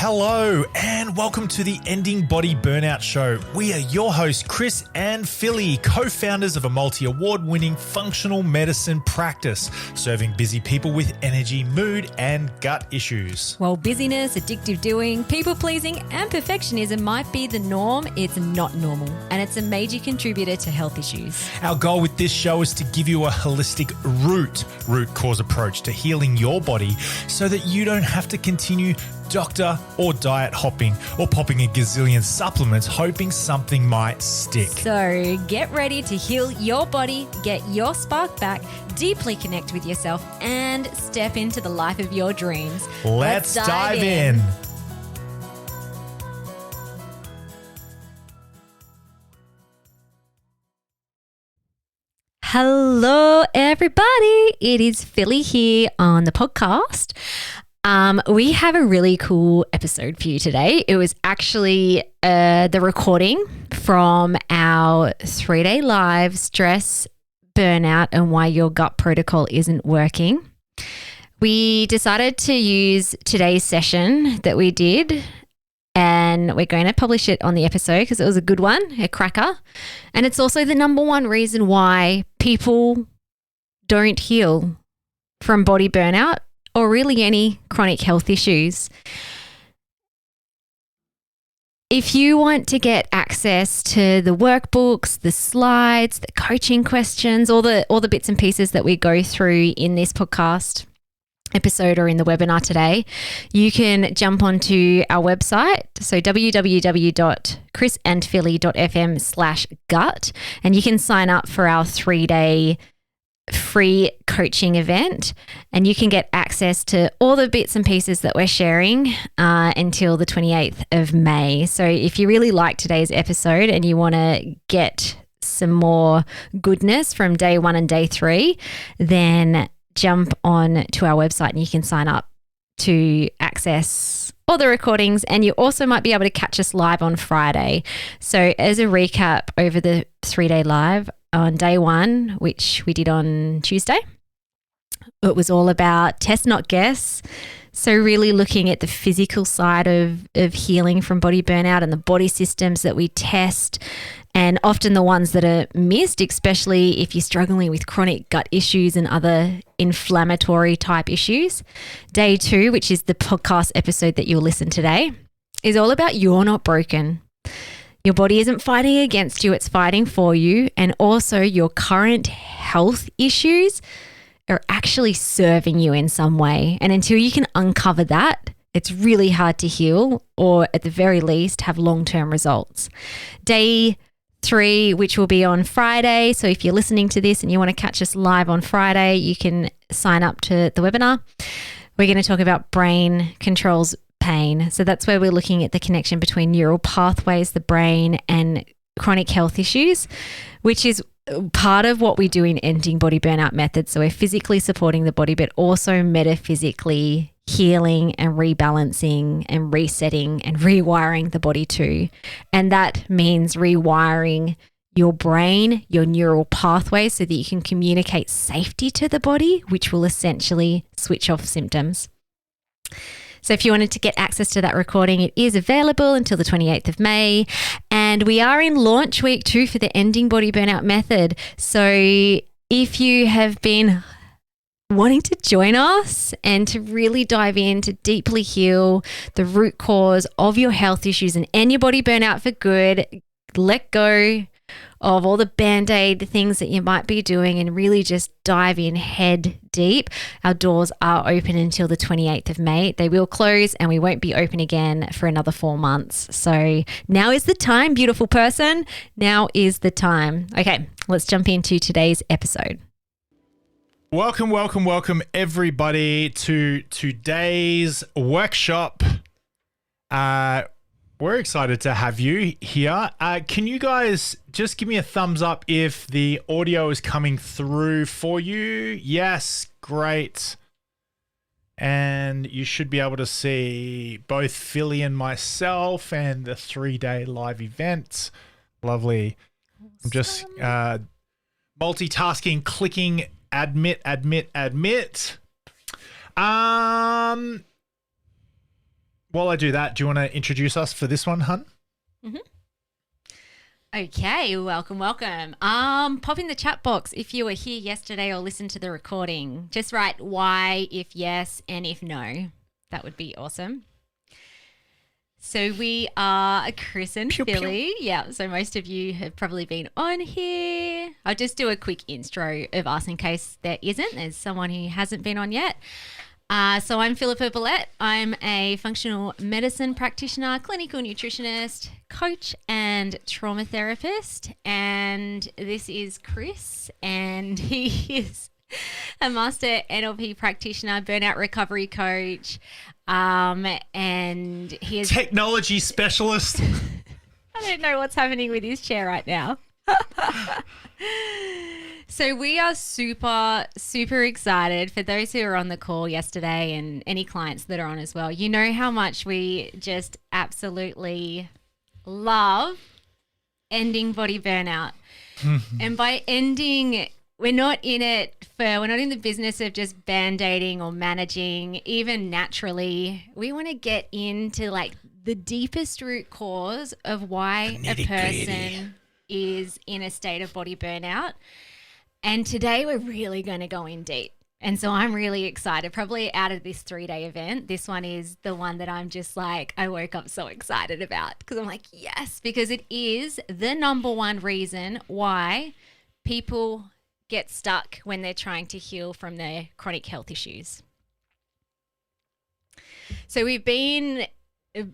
Hello and welcome to the Ending Body Burnout Show. We are your hosts, Chris and Philly, co-founders of a multi-award-winning functional medicine practice, serving busy people with energy, mood, and gut issues. While busyness, addictive doing, people-pleasing, and perfectionism might be the norm, it's not normal, and it's a major contributor to health issues. Our goal with this show is to give you a holistic root cause approach to healing your body so that you don't have to continue doctor or diet hopping or popping a gazillion supplements hoping something might stick. So get ready to heal your body, get your spark back, deeply connect with yourself, and step into the life of your dreams. Let's dive in. Hello, everybody. It is Philly here on the podcast. We have a really cool episode for you today. It was actually the recording from our 3-day live stress, burnout, and why your gut protocol isn't working. We decided to use today's session that we did, and we're going to publish it on the episode because it was a good one, a cracker. And it's also the number one reason why people don't heal from body burnout or really any chronic health issues. If you want to get access to the workbooks, the slides, the coaching questions, all the bits and pieces that we go through in this podcast episode or in the webinar today, you can jump onto our website. So www.chrisandphilly.fm/gut, and you can sign up for our 3-day free coaching event, and you can get access to all the bits and pieces that we're sharing until the 28th of May. So if you really like today's episode and you want to get some more goodness from day 1 and day 3, then jump on to our website and you can sign up to access all the recordings, and you also might be able to catch us live on Friday. So as a recap over the 3-day live, on day 1, which we did on Tuesday, it was all about test, not guess. So really looking at the physical side of healing from body burnout and the body systems that we test, and often the ones that are missed, especially if you're struggling with chronic gut issues and other inflammatory type issues. Day 2, which is the podcast episode that you'll listen today, is all about you're not broken. Your body isn't fighting against you, it's fighting for you. And also your current health issues are actually serving you in some way. And until you can uncover that, it's really hard to heal, or at the very least have long-term results. Day 3, which will be on Friday. So if you're listening to this and you want to catch us live on Friday, you can sign up to the webinar. We're going to talk about brain controls pain. So that's where we're looking at the connection between neural pathways, the brain, and chronic health issues, which is part of what we do in Ending Body Burnout Method. So we're physically supporting the body, but also metaphysically healing and rebalancing and resetting and rewiring the body too. And that means rewiring your brain, your neural pathways, so that you can communicate safety to the body, which will essentially switch off symptoms. So if you wanted to get access to that recording, it is available until the 28th of May. And we are in launch week 2 for the Ending Body Burnout Method. So if you have been wanting to join us and to really dive in to deeply heal the root cause of your health issues and end your body burnout for good, let go of all the Band-Aid things that you might be doing and really just dive in head deep. Our doors are open until the 28th of May. They will close and we won't be open again for another 4 months. So now is the time, beautiful person. Now is the time. Okay, let's jump into today's episode. Welcome everybody to today's workshop. We're excited to have you here. Can you guys just give me a thumbs up if the audio is coming through for you? Yes, great. And you should be able to see both Philly and myself and the 3-day live event. Lovely. I'm just multitasking, clicking admit. while I do that, do you want to introduce us for this one, hun? Mm-hmm. Okay, welcome. Pop in the chat box if you were here yesterday or listened to the recording. Just write why, if yes, and if no. That would be awesome. So we are Chris and Philly. Yeah, so most of you have probably been on here. I'll just do a quick intro of us in case there isn't. There's someone who hasn't been on yet. So I'm Philippa Billette. I'm a functional medicine practitioner, clinical nutritionist, coach, and trauma therapist. And this is Chris, and he is a master NLP practitioner, burnout recovery coach, and he is technology specialist. I don't know what's happening with his chair right now. So we are super, super excited for those who were on the call yesterday and any clients that are on as well. You know how much we just absolutely love ending body burnout. And by ending, we're not in the business of just band-aiding or managing, even naturally. We want to get into like the deepest root cause of why a person is in a state of body burnout. And today we're really going to go in deep. And so I'm really excited. Probably out of this 3-day event, this one is the one that I'm just like, I woke up so excited about because I'm like, yes, because it is the number one reason why people get stuck when they're trying to heal from their chronic health issues. So we've been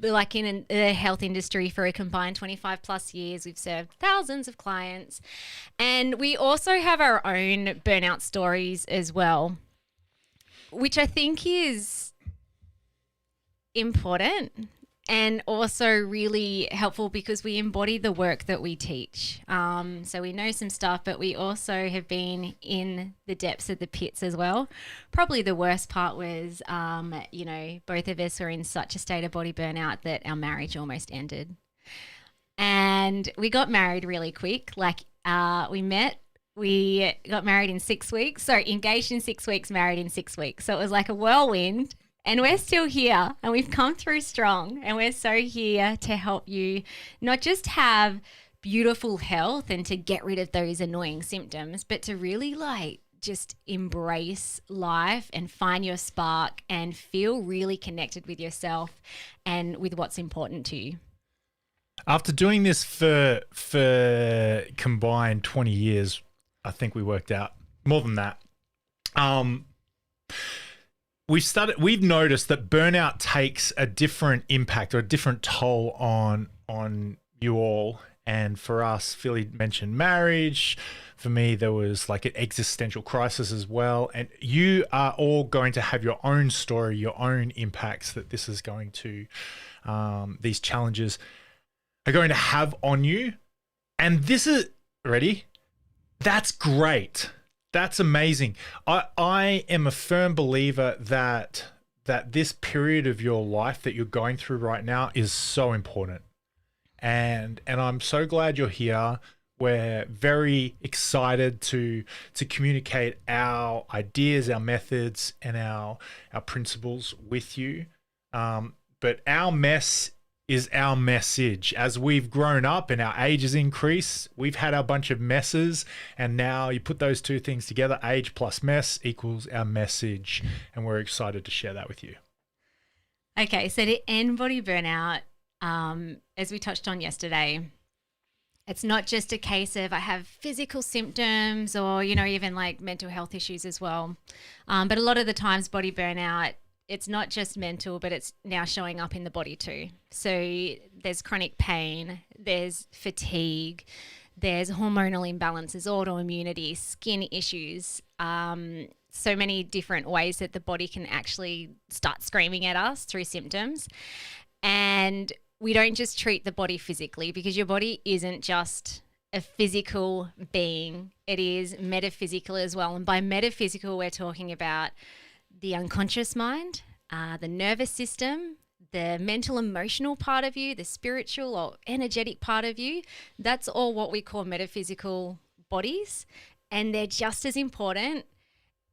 like in the health industry for a combined 25 plus years. We've served thousands of clients, and we also have our own burnout stories as well, which I think is important and also really helpful because we embody the work that we teach. So we know some stuff, but we also have been in the depths of the pits as well. Probably the worst part was, both of us were in such a state of body burnout that our marriage almost ended. And we got married really quick. We got married in 6 weeks. So engaged in 6 weeks, married in 6 weeks. So it was like a whirlwind. And we're still here and we've come through strong, and we're so here to help you not just have beautiful health and to get rid of those annoying symptoms, but to really just embrace life and find your spark and feel really connected with yourself and with what's important to you. After doing this for combined 20 years, I think we worked out more than that. We've noticed that burnout takes a different impact or a different toll on you all. And for us, Philly mentioned marriage. For me, there was like an existential crisis as well. And you are all going to have your own story, your own impacts that this is going to, these challenges are going to have on you. And this is, ready? That's great. That's amazing. I am a firm believer that this period of your life that you're going through right now is so important. And I'm so glad you're here. We're very excited to communicate our ideas, our methods, and our principles with you. But our mess is our message. As we've grown up and our age has increased, we've had a bunch of messes, and now you put those two things together, age plus mess equals our message, and we're excited to share that with you. Okay, so to end body burnout, as we touched on yesterday, it's not just a case of I have physical symptoms or, even like mental health issues as well. But a lot of the times body burnout, it's not just mental, but it's now showing up in the body too. So there's chronic pain, there's fatigue, there's hormonal imbalances, autoimmunity, skin issues, so many different ways that the body can actually start screaming at us through symptoms. And we don't just treat the body physically, because your body isn't just a physical being, it is metaphysical as well. And by metaphysical, we're talking about the unconscious mind, the nervous system, the mental emotional part of you, the spiritual or energetic part of you. That's all what we call metaphysical bodies. And they're just as important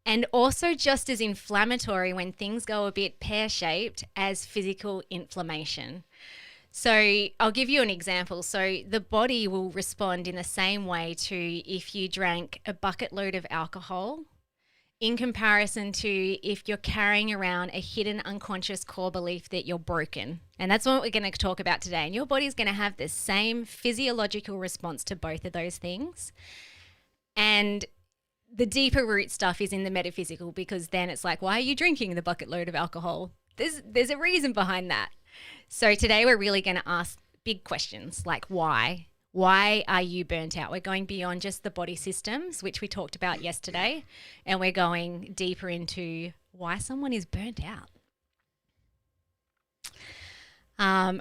and also just as inflammatory when things go a bit pear-shaped as physical inflammation. So I'll give you an example. So the body will respond in the same way to if you drank a bucket load of alcohol in comparison to if you're carrying around a hidden unconscious core belief that you're broken. And that's what we're going to talk about today. And your body's going to have the same physiological response to both of those things. And the deeper root stuff is in the metaphysical, because then it's like, why are you drinking the bucket load of alcohol? There's a reason behind that. So today we're really going to ask big questions like why? Why are you burnt out? We're going beyond just the body systems, which we talked about yesterday, and we're going deeper into why someone is burnt out.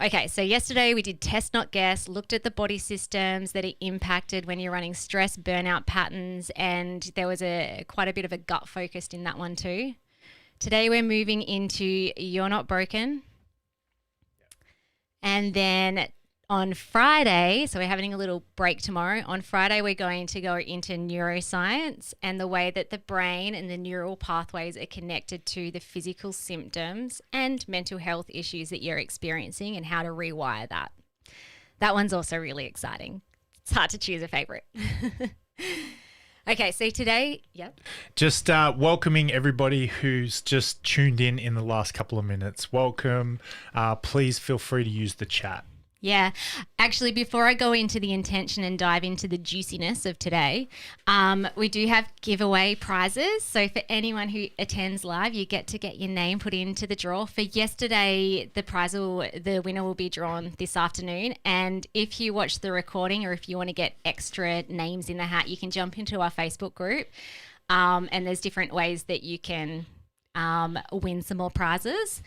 Okay, so yesterday we did test, not guess, looked at the body systems that are impacted when you're running stress, burnout patterns, and there was quite a bit of a gut focused in that one too. Today we're moving into you're not broken. And then on Friday, so we're having a little break tomorrow. On Friday, we're going to go into neuroscience and the way that the brain and the neural pathways are connected to the physical symptoms and mental health issues that you're experiencing and how to rewire that. That one's also really exciting. It's hard to choose a favorite. Okay, so today, yep. Just welcoming everybody who's just tuned in the last couple of minutes. Welcome. Please feel free to use the chat. Yeah. Actually, before I go into the intention and dive into the juiciness of today, we do have giveaway prizes. So for anyone who attends live, you get to get your name put into the draw. For yesterday, the winner will be drawn this afternoon. And if you watch the recording or if you want to get extra names in the hat, you can jump into our Facebook group. And there's different ways that you can win some more prizes.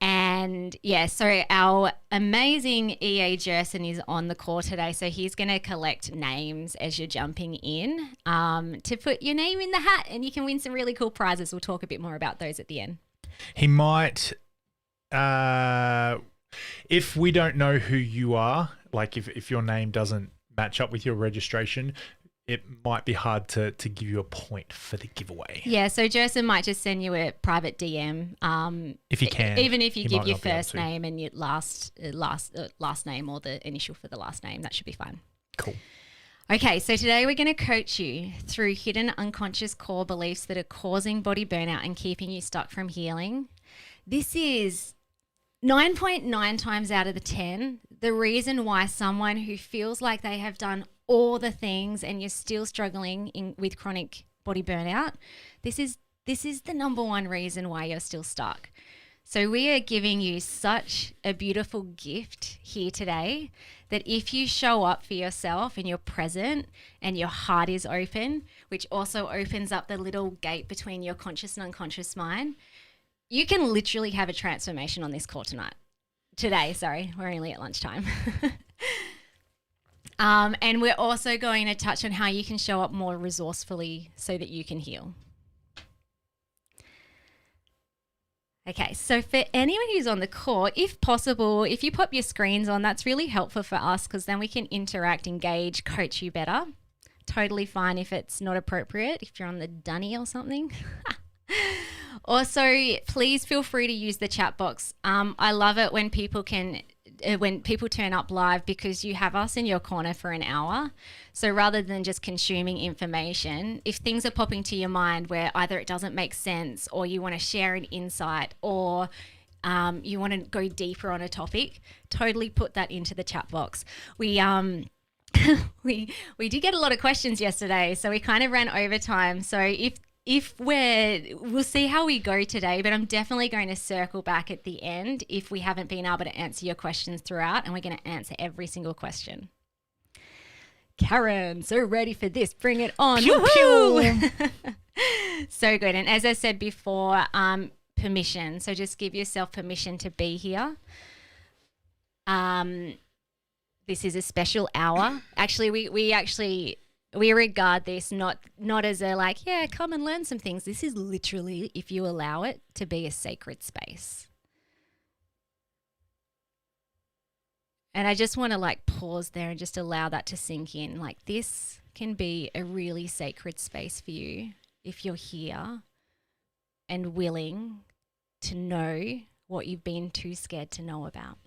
And yeah, so our amazing EA Jerson is on the call today. So he's going to collect names as you're jumping in to put your name in the hat, and you can win some really cool prizes. We'll talk a bit more about those at the end. He might, if we don't know who you are, like if your name doesn't match up with your registration, it might be hard to give you a point for the giveaway. Yeah, so Jerson might just send you a private DM. If you can. Even if you give your first name and your last name or the initial for the last name, that should be fine. Cool. Okay, so today we're going to coach you through hidden unconscious core beliefs that are causing body burnout and keeping you stuck from healing. This is 9.9 times out of the 10 the reason why someone who feels like they have done all the things and you're still struggling with chronic body burnout, this is the number one reason why you're still stuck. So we are giving you such a beautiful gift here today that if you show up for yourself and you're present and your heart is open, which also opens up the little gate between your conscious and unconscious mind, you can literally have a transformation on this call today, we're only at lunchtime. And we're also going to touch on how you can show up more resourcefully so that you can heal. Okay, so for anyone who's on the call, if possible, if you pop your screens on, that's really helpful for us because then we can interact, engage, coach you better. Totally fine if it's not appropriate, if you're on the dunny or something. Also, please feel free to use the chat box. I love it when people turn up live because you have us in your corner for an hour. So rather than just consuming information, if things are popping to your mind where either it doesn't make sense or you want to share an insight or you want to go deeper on a topic, totally put that into the chat box. We did get a lot of questions yesterday, so we kind of ran over time. So we'll see how we go today, but I'm definitely going to circle back at the end if we haven't been able to answer your questions throughout, and we're going to answer every single question. Karen, so ready for this. Bring it on. Pew, pew. So good. And as I said before, permission. So just give yourself permission to be here. This is a special hour. Actually, we regard this not as a like, yeah, come and learn some things. This is literally, if you allow it, to be a sacred space. And I just want to like pause there and just allow that to sink in. Like this can be a really sacred space for you if you're here and willing to know what you've been too scared to know about.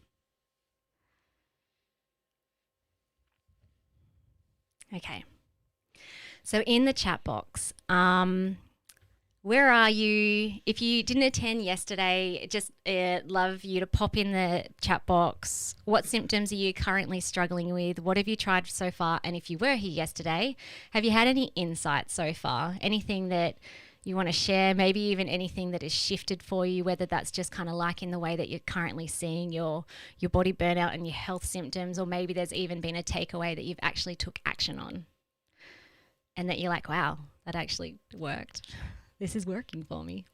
Okay. So in the chat box, where are you? If you didn't attend yesterday, just love you to pop in the chat box. What symptoms are you currently struggling with? What have you tried so far? And if you were here yesterday, have you had any insights so far? Anything that you want to share? Maybe even anything that has shifted for you, whether that's just kind of like in the way that you're currently seeing your body burnout and your health symptoms, or maybe there's even been a takeaway that you've actually took action on and that you're like, wow, that actually worked. This is working for me.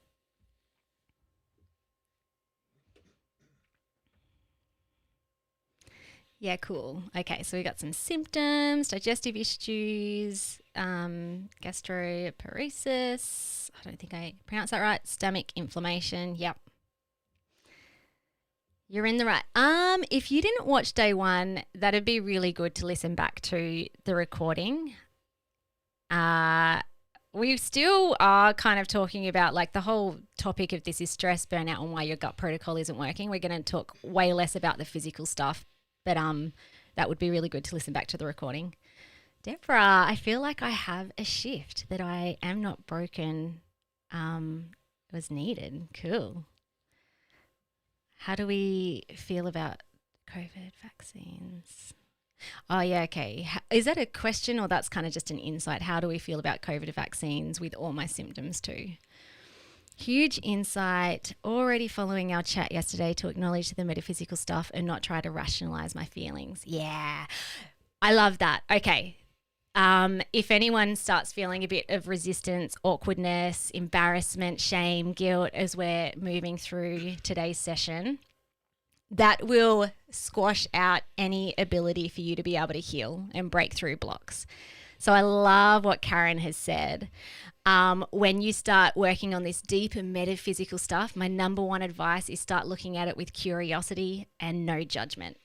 Yeah, cool. Okay, so we got some symptoms: digestive issues, gastroparesis. I don't think I pronounced that right. Stomach inflammation. Yep. You're in the right. If you didn't watch day one, that'd be really good to listen back to the recording. We still are kind of talking about, like, the whole topic of this is stress, burnout, and why your gut protocol isn't working. We're going to talk way less about the physical stuff, but that would be really good to listen back to the recording. Deborah, I feel like I have a shift, that I am not broken. Was needed. Cool. How do we feel about COVID vaccines? Oh, yeah, okay. Is that a question, or that's kind of just an insight? How do we feel about COVID vaccines with all my symptoms too? Huge insight. Already following our chat yesterday to acknowledge the metaphysical stuff and not try to rationalize my feelings. Yeah, I love that. Okay. If anyone starts feeling a bit of resistance, awkwardness, embarrassment, shame, guilt as we're moving through today's session, that will squash out any ability for you to be able to heal and break through blocks. So I love what Karen has said. When you start working on this deeper metaphysical stuff, my number one advice is start looking at it with curiosity and no judgment.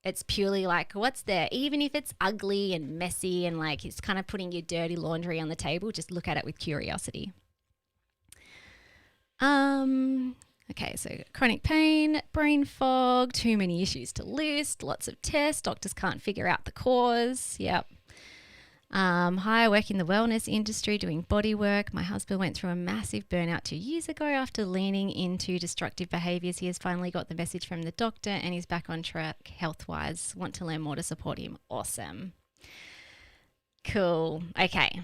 It's purely like, what's there? Even if it's ugly and messy and like it's kind of putting your dirty laundry on the table, just look at it with curiosity. Okay, so chronic pain, brain fog, too many issues to list, lots of tests, doctors can't figure out the cause. Yep. Hi, I work in the wellness industry doing body work. My husband went through a massive burnout 2 years ago after leaning into destructive behaviors. He has finally got the message from the doctor and he's back on track health-wise. Want to learn more to support him. Awesome. Cool. Okay.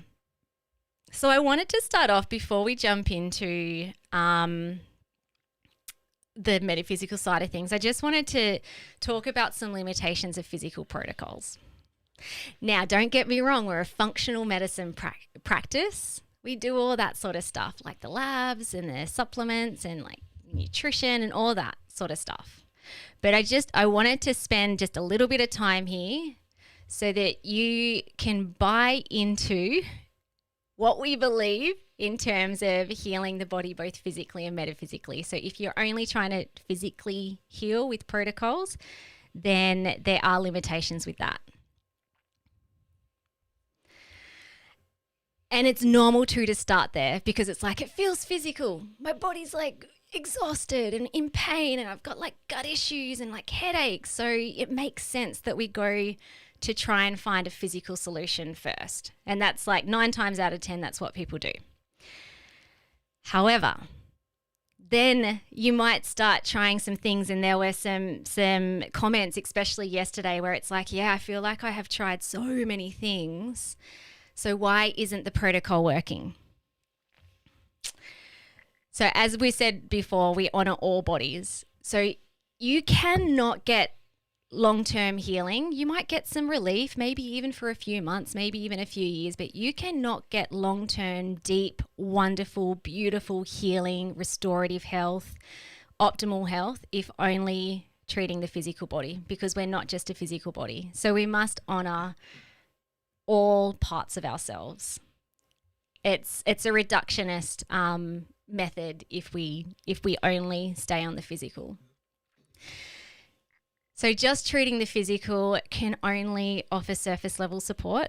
So I wanted to start off before we jump into the metaphysical side of things. I just wanted to talk about some limitations of physical protocols. Now, don't get me wrong, we're a functional medicine practice. We do all that sort of stuff, like the labs and the supplements and like nutrition and all that sort of stuff. But I wanted to spend just a little bit of time here so that you can buy into what we believe in terms of healing the body, both physically and metaphysically. So if you're only trying to physically heal with protocols, then there are limitations with that. And it's normal to start there because it's like, it feels physical. My body's like exhausted and in pain and I've got like gut issues and like headaches. So it makes sense that we go to try and find a physical solution first. And that's like 9 times out of 10, that's what people do. However, then you might start trying some things, and there were some comments, especially yesterday, where it's like, yeah, I feel like I have tried so many things. So why isn't the protocol working? So as we said before, we honor all bodies. So you cannot get long-term healing. You might get some relief, maybe even for a few months, maybe even a few years, but you cannot get long-term, deep, wonderful, beautiful healing, restorative health, optimal health, if only treating the physical body, because we're not just a physical body. So we must honor all parts of ourselves. It's a reductionist method if we only stay on the physical. So just treating the physical can only offer surface level support.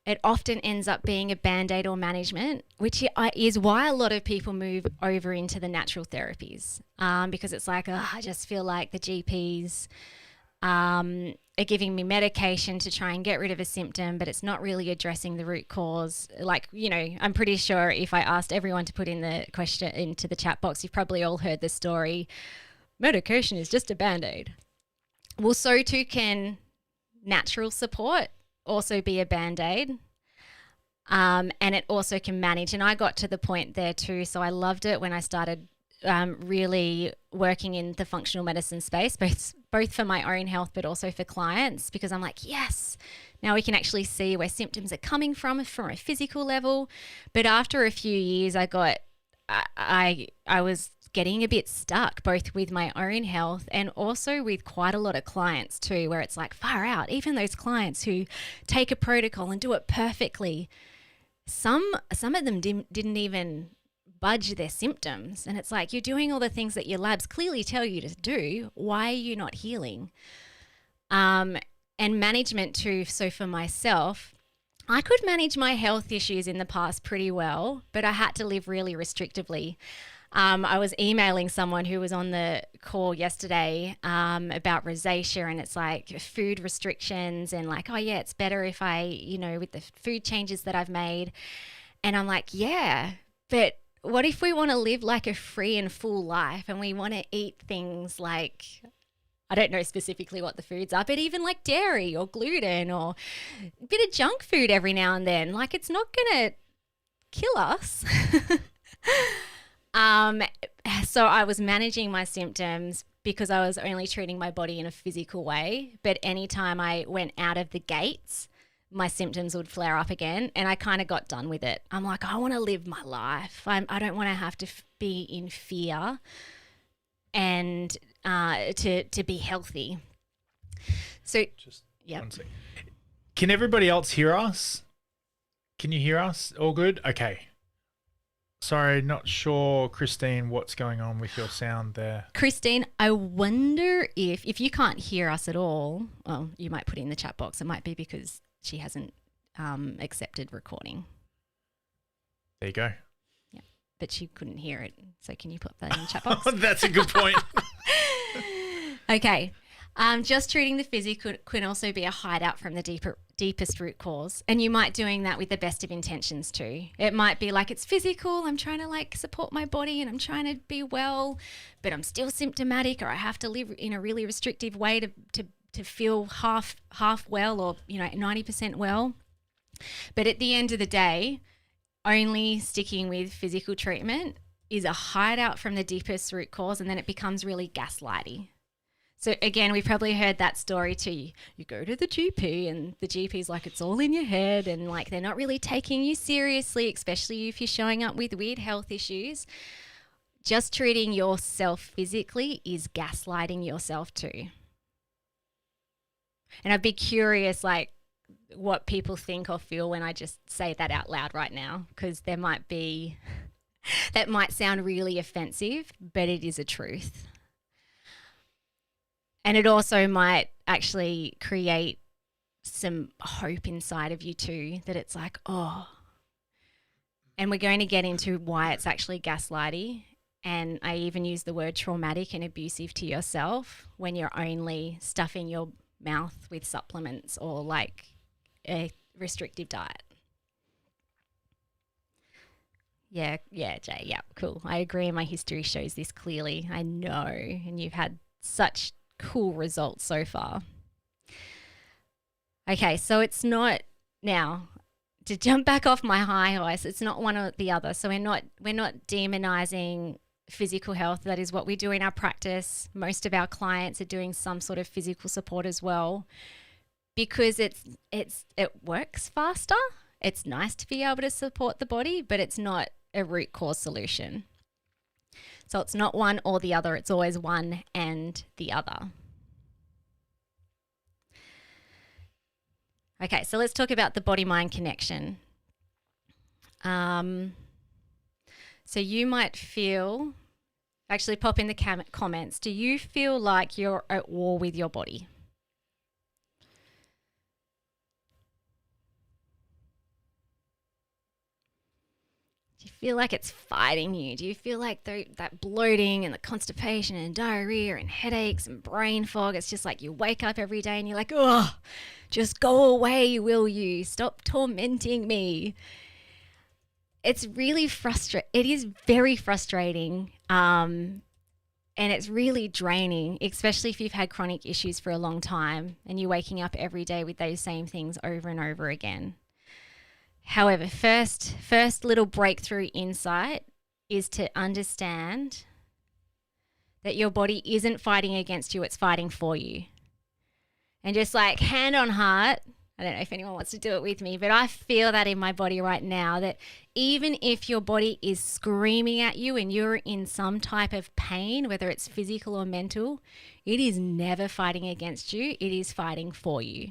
it often ends up being a band-aid or management, which is why a lot of people move over into the natural therapies, because it's like, I just feel like the GPs are giving me medication to try and get rid of a symptom, but it's not really addressing the root cause. Like, I'm pretty sure if I asked everyone to put in the question into the chat box, you've probably all heard the story, medication is just a band-aid. Well, so too can natural support also be a band-aid. And it also can manage. And I got to the point there too. So I loved it when I started really working in the functional medicine space, both for my own health, but also for clients, because I'm like, yes, now we can actually see where symptoms are coming from a physical level. But after a few years, I was getting a bit stuck, both with my own health and also with quite a lot of clients too, where it's like, far out, even those clients who take a protocol and do it perfectly, some of them didn't even budge their symptoms. And it's like, you're doing all the things that your labs clearly tell you to do. Why are you not healing? And management too. So for myself, I could manage my health issues in the past pretty well, but I had to live really restrictively. I was emailing someone who was on the call yesterday about rosacea, and it's like food restrictions and like, oh yeah, it's better if I, with the food changes that I've made. And I'm like, yeah, but what if we want to live like a free and full life and we want to eat things like, I don't know specifically what the foods are, but even like dairy or gluten or a bit of junk food every now and then, like it's not going to kill us. So I was managing my symptoms because I was only treating my body in a physical way. But anytime I went out of the gates, my symptoms would flare up again. And I kind of got done with it. I'm like, I want to live my life. I don't want to have to be in fear and to be healthy. So, yeah. Can everybody else hear us? Can you hear us? All good? Okay. Sorry, not sure, Christine, what's going on with your sound there. Christine, I wonder if you can't hear us at all, well, you might put it in the chat box. It might be because she hasn't accepted recording. There you go. Yeah, but she couldn't hear it. So can you put that in the chat box? That's a good point. Okay. Just treating the physical can also be a hideout from the deepest root cause. And you might doing that with the best of intentions too. It might be like, it's physical, I'm trying to like support my body and I'm trying to be well, but I'm still symptomatic, or I have to live in a really restrictive way to feel half well, or 90% well. But at the end of the day, only sticking with physical treatment is a hideout from the deepest root cause, and then it becomes really gaslighty. So again, we've probably heard that story too. You go to the GP and the GP's like, it's all in your head, and like they're not really taking you seriously, especially if you're showing up with weird health issues. Just treating yourself physically is gaslighting yourself too. And I'd be curious like what people think or feel when I just say that out loud right now, because that might sound really offensive, but it is a truth. And it also might actually create some hope inside of you too, that it's like, oh. And we're going to get into why it's actually gaslighting. And I even use the word traumatic and abusive to yourself when you're only stuffing your mouth with supplements or like a restrictive diet. Yeah, Jay, yeah, cool. I agree. My history shows this clearly. I know. And you've had such cool results so far. Okay, so it's not, now to jump back off my high horse, it's not one or the other. So we're not demonizing physical health. That is what we do in our practice. Most of our clients are doing some sort of physical support as well, because it works faster. It's nice to be able to support the body, but it's not a root cause solution. So it's not one or the other. It's always one and the other. Okay, so let's talk about the body-mind connection. So you might feel, actually pop in the comments, do you feel like you're at war with your body? feel like it's fighting you? Do you feel like that bloating and the constipation and diarrhea and headaches and brain fog? It's just like you wake up every day and you're like, oh, just go away, will you? Stop tormenting me. It's really frustrating. It is very frustrating. And it's really draining, especially if you've had chronic issues for a long time and you're waking up every day with those same things over and over again. However, first little breakthrough insight is to understand that your body isn't fighting against you, it's fighting for you. And just like hand on heart, I don't know if anyone wants to do it with me, but I feel that in my body right now, that even if your body is screaming at you and you're in some type of pain, whether it's physical or mental, it is never fighting against you, it is fighting for you.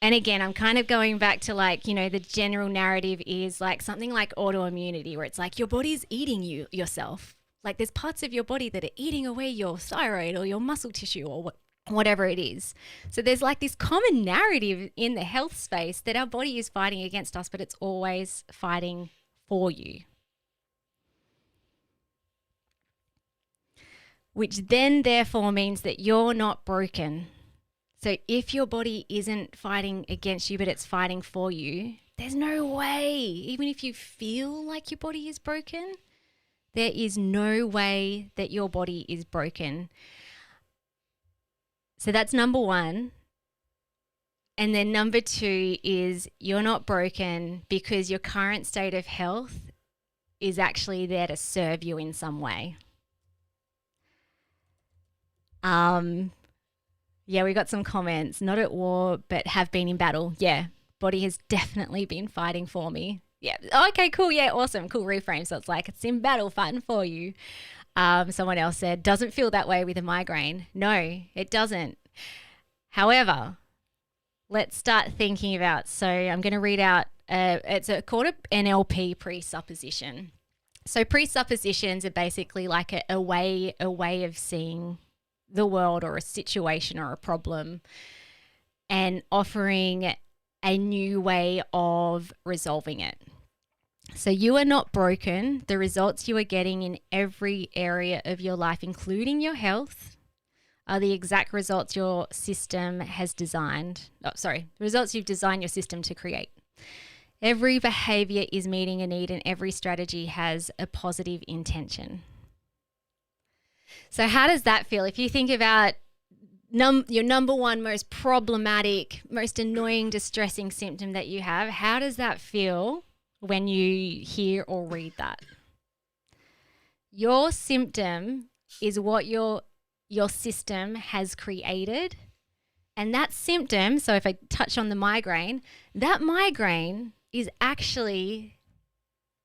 And again, I'm kind of going back to like, you know, the general narrative is like something like autoimmunity, where it's like your body's eating yourself. Like there's parts of your body that are eating away your thyroid or your muscle tissue or whatever it is. So there's like this common narrative in the health space that our body is fighting against us, but it's always fighting for you. Which then therefore means that you're not broken. So if your body isn't fighting against you, but it's fighting for you, there's no way, even if you feel like your body is broken, there is no way that your body is broken. So that's number one. And then number two is you're not broken because your current state of health is actually there to serve you in some way. Yeah, we got some comments. Not at war, but have been in battle. Yeah, body has definitely been fighting for me. Yeah, okay, cool. Yeah, awesome. Cool reframe. So it's like it's in battle fighting for you. Someone else said, doesn't feel that way with a migraine. No, it doesn't. However, let's start thinking about, so I'm going to read out, it's called an NLP presupposition. So presuppositions are basically like a way of seeing the world or a situation or a problem and offering a new way of resolving it. So you are not broken. The results you are getting in every area of your life, including your health, are the exact results your system has designed. The results you've designed your system to create. Every behavior is meeting a need and every strategy has a positive intention. So how does that feel? If you think about your number one most problematic, most annoying, distressing symptom that you have, how does that feel when you hear or read that? Your symptom is what your system has created. And that symptom, so if I touch on the migraine, that migraine is actually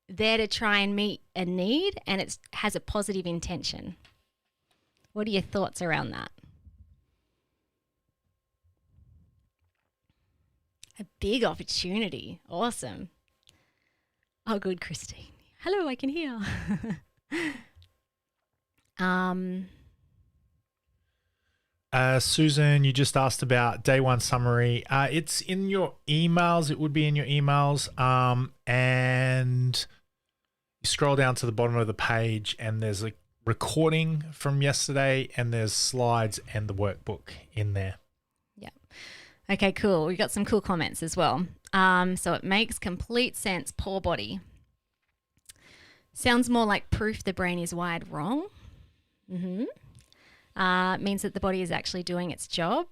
there to try and meet a need, and it has a positive intention. What are your thoughts around that? A big opportunity. Awesome. Oh, good, Christine. Hello, I can hear. Susan, you just asked about day one summary. It's in your emails. It would be in your emails. And you scroll down to the bottom of the page and there's a recording from yesterday and there's slides and the workbook in there. Yeah. Okay, cool. We got some cool comments as well. So it makes complete sense. Poor body. Sounds more like proof the brain is wired wrong. Means that the body is actually doing its job.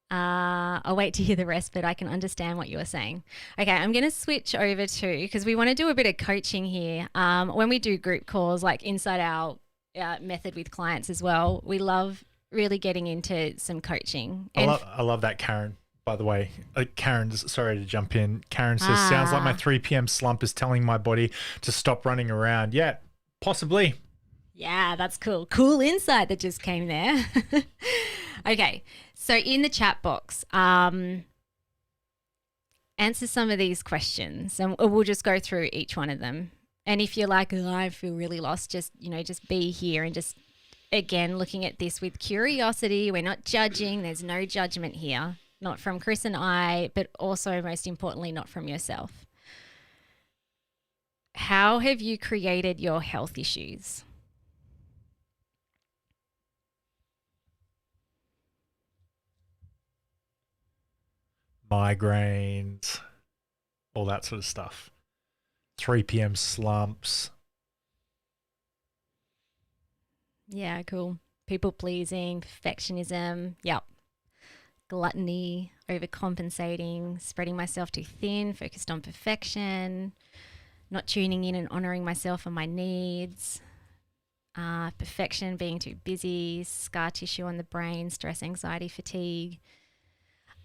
I'll wait to hear the rest, but I can understand what you were saying. Okay, I'm going to switch over to, because we want to do a bit of coaching here. When we do group calls, like inside our method with clients as well, we love really getting into some coaching. I love that, Karen. By the way, Karen, sorry to jump in. Karen says, sounds like my 3 p.m. slump is telling my body to stop running around. Yeah, possibly. Yeah, that's cool. Cool insight that just came there. Okay, so in the chat box, answer some of these questions and we'll just go through each one of them. And if you're like, oh, I feel really lost, just be here and just, again, looking at this with curiosity. We're not judging. There's no judgment here, not from Chris and I, but also most importantly, not from yourself. how have you created your health issues? Migraines, all that sort of stuff. 3 p.m. slumps. Yeah, cool. People pleasing, perfectionism. Yep. Gluttony, overcompensating, spreading myself too thin, focused on perfection, not tuning in and honoring myself and my needs. Perfection, being too busy, scar tissue on the brain, stress, anxiety, fatigue.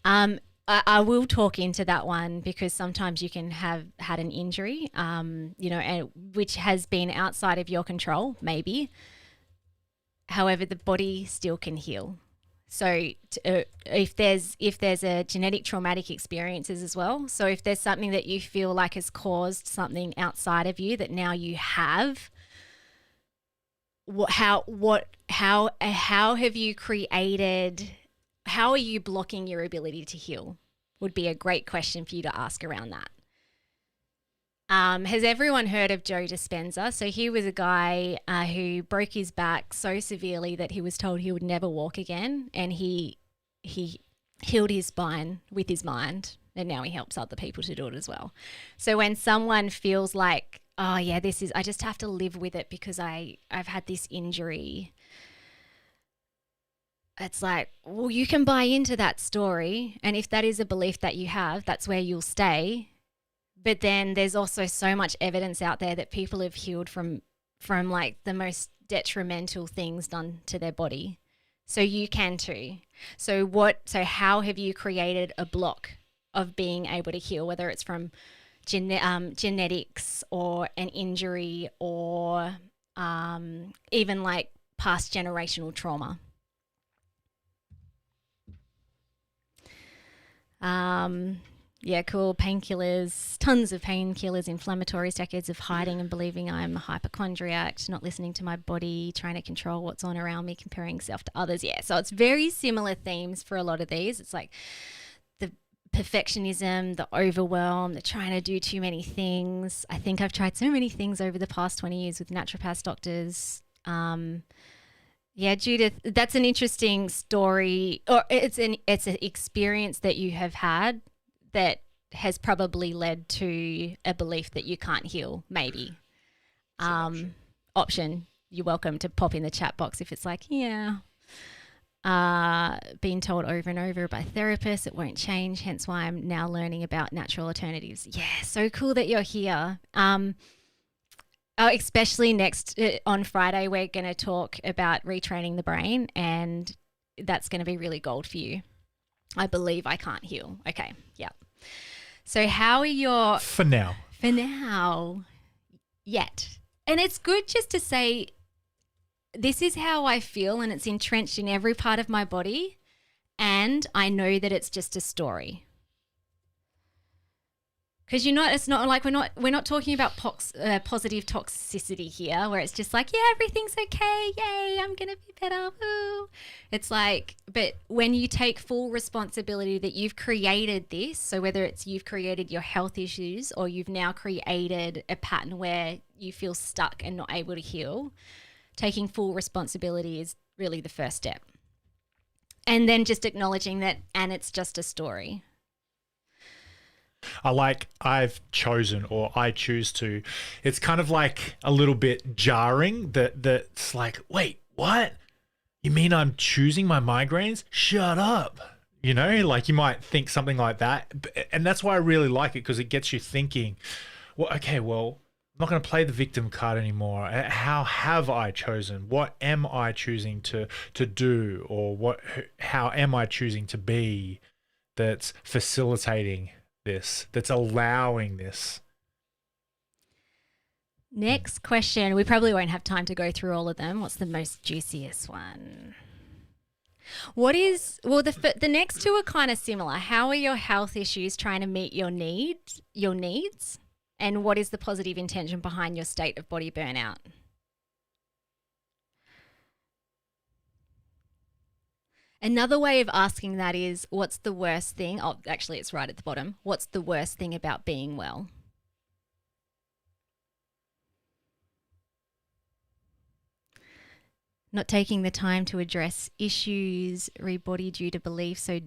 I will talk into that one because sometimes you can have had an injury, which has been outside of your control, maybe. However, the body still can heal. So if there's a genetic traumatic experiences as well, so if there's something that you feel like has caused something outside of you that now you have, how have you created? How are you blocking your ability to heal? Would be a great question for you to ask around that. Has everyone heard of Joe Dispenza? So he was a guy who broke his back so severely that he was told he would never walk again, and he healed his spine with his mind, and now he helps other people to do it as well. So when someone feels like, oh yeah, I just have to live with it because I've had this injury, it's like, well, you can buy into that story, and if that is a belief that you have, that's where you'll stay. But then there's also so much evidence out there that people have healed from like the most detrimental things done to their body. So you can too. So how have you created a block of being able to heal, whether it's from genetics or an injury or even like past generational trauma? Yeah, cool. Painkillers, tons of painkillers, inflammatories, decades of hiding and believing I'm a hypochondriac, not listening to my body, trying to control what's on around me, comparing self to others. Yeah, so it's very similar themes for a lot of these. It's like the perfectionism, the overwhelm, the trying to do too many things. I think I've tried so many things over the past 20 years with naturopaths, doctors. Yeah, Judith, that's an interesting story, or it's an experience that you have had that has probably led to a belief that you can't heal, maybe. Option. You're welcome to pop in the chat box if it's like, yeah. Being told over and over by therapists it won't change, hence why I'm now learning about natural alternatives. Yeah, so cool that you're here. Especially next on Friday, we're going to talk about retraining the brain, and that's going to be really gold for you. I believe I can't heal. Okay, yeah. So how are your... For now. Yet. And it's good just to say, this is how I feel, and it's entrenched in every part of my body, and I know that it's just a story. Because it's not like we're not talking about positive toxicity here, where it's just like, yeah, everything's okay, yay, I'm gonna be better, woo. It's like, but when you take full responsibility that you've created this, so whether it's you've created your health issues or you've now created a pattern where you feel stuck and not able to heal, taking full responsibility is really the first step. And then just acknowledging that, and it's just a story. I've chosen, or I choose to. It's kind of like a little bit jarring that's like, wait, what? You mean I'm choosing my migraines? Shut up. You know, like you might think something like that. And that's why I really like it, because it gets you thinking, well, okay, well, I'm not going to play the victim card anymore. How have I chosen? What am I choosing to do? Or how am I choosing to be that's facilitating this, that's allowing this? Next question. We probably won't have time to go through all of them. What's the most juiciest one? The next two are kind of similar. How are your health issues trying to meet your needs? And what is the positive intention behind your state of body burnout? Another way of asking that is, what's the worst thing? Oh, actually, it's right at the bottom. What's the worst thing about being well? Not taking the time to address issues, rebody due to belief so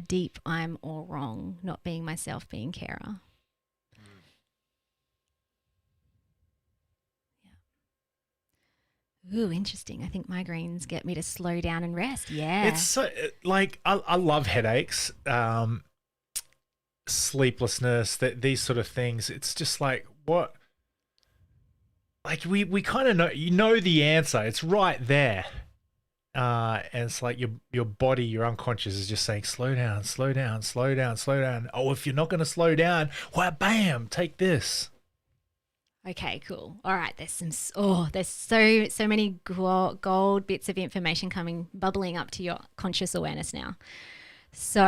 deep I'm all wrong, not being myself, being carer. Yeah. Ooh, interesting. I think migraines get me to slow down and rest. Yeah. It's so, like, I love headaches, sleeplessness, these sort of things. It's just like, what? Like, we kind of know the answer. It's right there. And it's like your body, your unconscious is just saying, slow down, slow down, slow down, slow down. Oh, if you're not going to slow down, well, bam, take this. Okay, cool. All right, there's so many gold bits of information bubbling up to your conscious awareness now. So,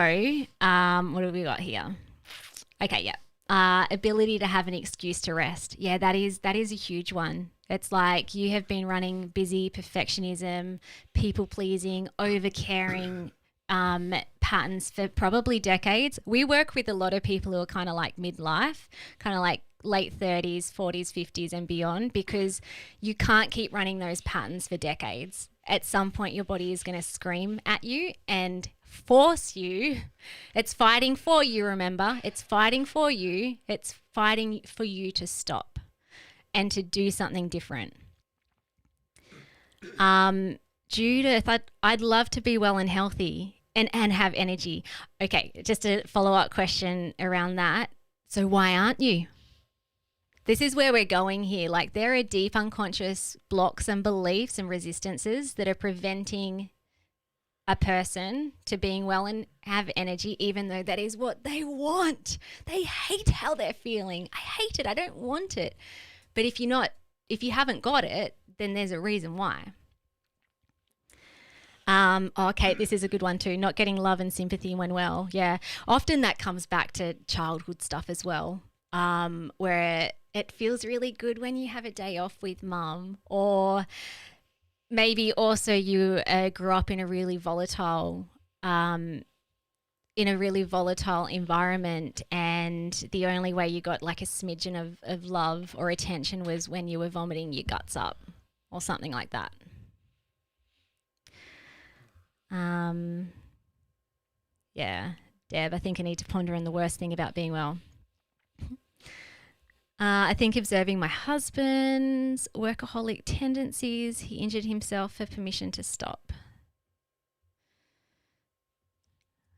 what have we got here? Okay, yeah. Ability to have an excuse to rest. Yeah, that is a huge one. It's like you have been running busy perfectionism, people pleasing, over caring patterns for probably decades. We work with a lot of people who are kind of like midlife, kind of like late 30s, 40s, 50s and beyond, because you can't keep running those patterns for decades. At some point, your body is going to scream at you and force you. It's fighting for you, remember? It's fighting for you. It's fighting for you to stop and to do something different. Judith, I'd love to be well and healthy and have energy. Okay, just a follow-up question around that. So why aren't you? This is where we're going here. Like, there are deep unconscious blocks and beliefs and resistances that are preventing a person to being well and have energy, even though that is what they want. They hate how they're feeling. I hate it. I don't want it. But if you haven't got it, then there's a reason why. Okay, this is a good one too. Not getting love and sympathy when well. Yeah. Often that comes back to childhood stuff as well, where it feels really good when you have a day off with mum, or maybe also you grew up in a really volatile environment, and the only way you got like a smidgen of love or attention was when you were vomiting your guts up or something like that. Yeah, Deb, I think I need to ponder on the worst thing about being well. I think observing my husband's workaholic tendencies. He injured himself for permission to stop.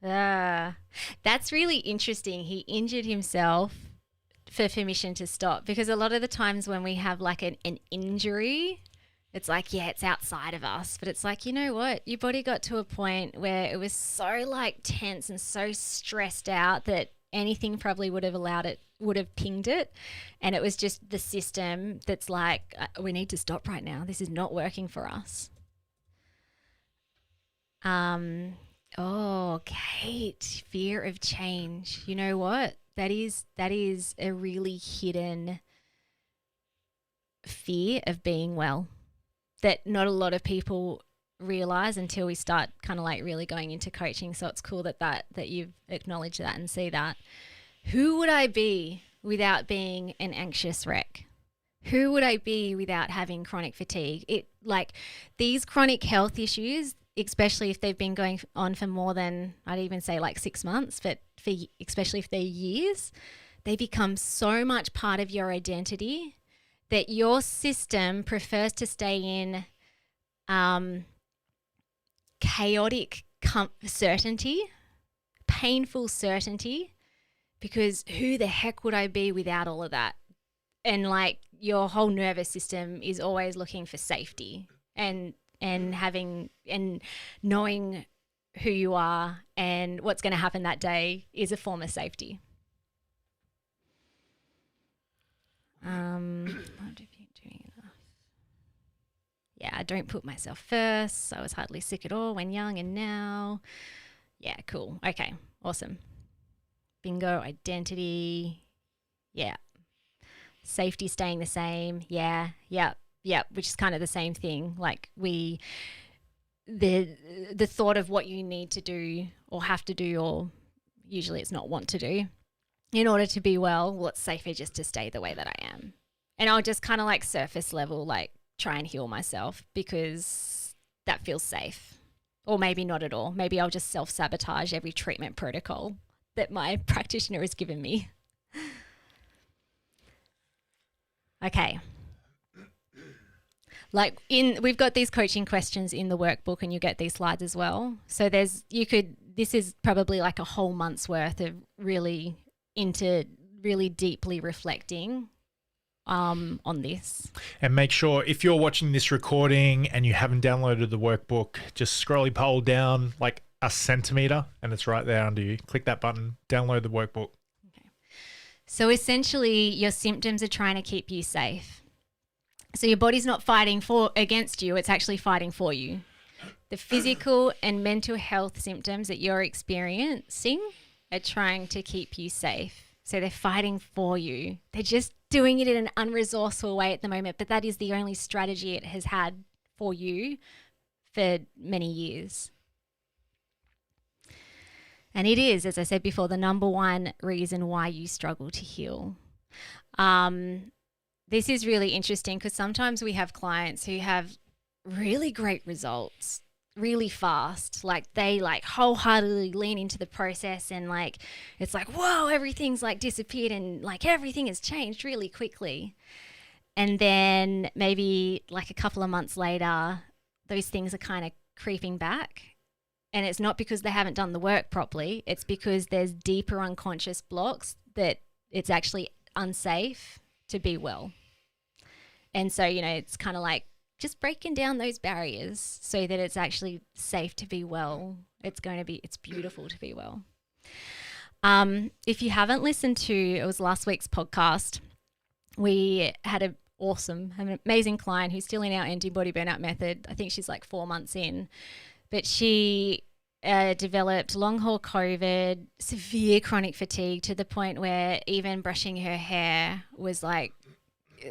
That's really interesting. He injured himself for permission to stop, because a lot of the times when we have like an injury, it's like, yeah, it's outside of us. But it's like, you know what? Your body got to a point where it was so like tense and so stressed out that anything probably would have pinged it. And it was just the system that's like, we need to stop right now. This is not working for us. Oh, Kate, fear of change. You know what? That is a really hidden fear of being well that not a lot of people realize until we start kind of like really going into coaching. So it's cool that you've acknowledged that and see that. Who would I be without being an anxious wreck? Who would I be without having chronic fatigue? It, like, these chronic health issues, especially if they've been going on for more than, I'd even say like 6 months, but especially if they're years, they become so much part of your identity that your system prefers to stay in chaotic certainty, painful certainty, because who the heck would I be without all of that? And like, your whole nervous system is always looking for safety, and having and knowing who you are and what's going to happen that day is a form of safety. What have you doing enough? Yeah, I don't put myself first. I was hardly sick at all when young, and now. Yeah, cool. Okay, awesome. Bingo, identity. Yeah. Safety staying the same. Yeah, which is kind of the same thing. Like the thought of what you need to do or have to do, or usually it's not want to do, in order to be well, it's safer just to stay the way that I am. And I'll just kind of like surface level, like try and heal myself because that feels safe. Or maybe not at all. Maybe I'll just self-sabotage every treatment protocol that my practitioner has given me. Okay. We've got these coaching questions in the workbook, and you get these slides as well. So this is probably like a whole month's worth of really deeply reflecting on this. And make sure if you're watching this recording and you haven't downloaded the workbook, just scrolly pole down like a centimeter and it's right there under you. Click that button, download the workbook. Okay. So essentially your symptoms are trying to keep you safe. So your body's not fighting against you, it's actually fighting for you. The physical and mental health symptoms that you're experiencing are trying to keep you safe. So they're fighting for you. They're just doing it in an unresourceful way at the moment, but that is the only strategy it has had for you for many years. And it is, as I said before, the number one reason why you struggle to heal. This is really interesting because sometimes we have clients who have really great results really fast. Like they wholeheartedly lean into the process and it's like, whoa, everything's disappeared and everything has changed really quickly. And then maybe a couple of months later, those things are kind of creeping back. And it's not because they haven't done the work properly. It's because there's deeper unconscious blocks that it's actually unsafe to be well. And so, it's kind of just breaking down those barriers so that it's actually safe to be well. It's beautiful to be well. If you haven't listened to, it was last week's podcast, we had an amazing client who's still in our anti-body burnout method. I think she's 4 months in, but she developed long haul COVID, severe chronic fatigue to the point where even brushing her hair was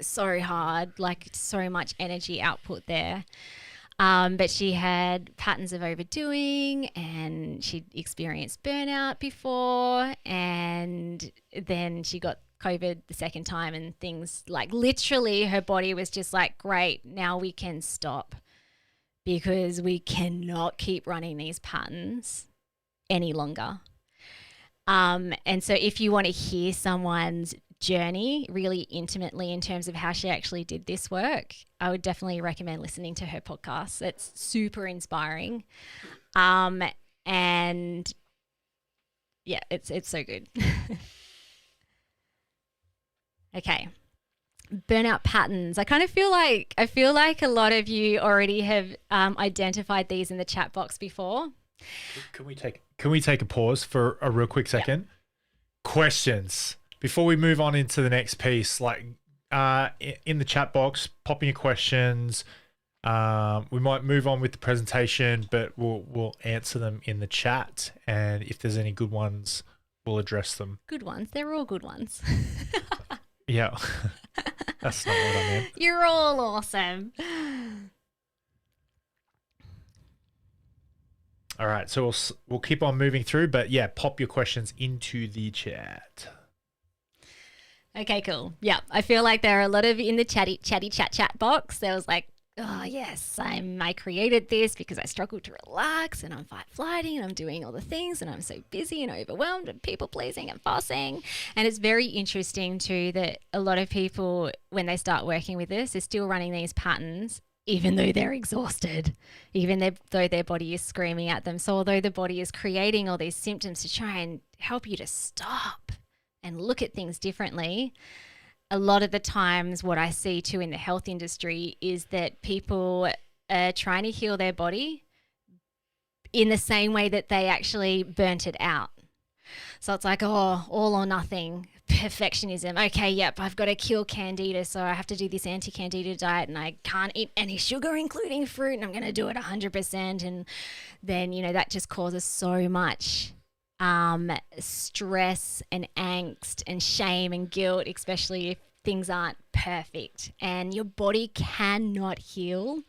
so hard, so much energy output there. But she had patterns of overdoing and she'd experienced burnout before, and then she got COVID the second time and things literally her body was just great, now we can stop because we cannot keep running these patterns any longer. And so if you want to hear someone's journey really intimately in terms of how she actually did this work, I would definitely recommend listening to her podcast. It's super inspiring. And yeah, it's so good. Okay. Burnout patterns. I feel like a lot of you already have identified these in the chat box before. Can we take a pause for a real quick second? Yeah. Questions. Before we move on into the next piece, in the chat box, pop in your questions. We might move on with the presentation, but we'll answer them in the chat. And if there's any good ones, we'll address them. Good ones. They're all good ones. Yeah. That's not what I meant. You're all awesome. All right. So we'll keep on moving through, but yeah, pop your questions into the chat. Okay, cool. Yeah, I feel like there are a lot of in the chatty chat box. There was oh yes, I created this because I struggle to relax and I'm fight-flighting and I'm doing all the things and I'm so busy and overwhelmed and people-pleasing and fussing. And it's very interesting too that a lot of people, when they start working with this, are still running these patterns even though they're exhausted, though their body is screaming at them. So although the body is creating all these symptoms to try and help you to stop and look at things differently, a lot of the times what I see too in the health industry is that people are trying to heal their body in the same way that they actually burnt it out. So it's all or nothing, perfectionism. Okay, yep, I've got to kill candida, so I have to do this anti-candida diet and I can't eat any sugar, including fruit, and I'm going to do it 100%. And then, that just causes so much stress and angst and shame and guilt, especially if things aren't perfect. And your body cannot heal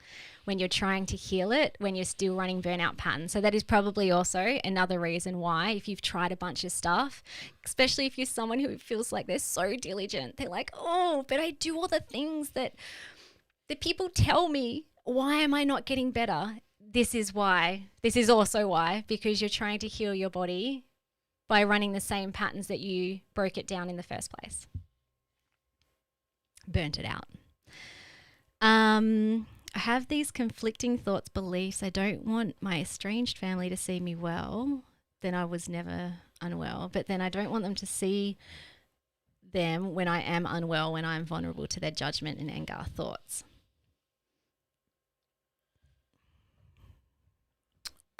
when you're trying to heal it when you're still running burnout patterns. So that is probably also another reason why, if you've tried a bunch of stuff, especially if you're someone who feels like they're so diligent, they're oh, but I do all the things that the people tell me, why am I not getting better? This is why. This is also why, because you're trying to heal your body by running the same patterns that you broke it down in the first place. Burnt it out. I have these conflicting thoughts, beliefs. I don't want my estranged family to see me well. Then I was never unwell. But then I don't want them to see them when I am unwell, when I'm vulnerable to their judgment and anger thoughts.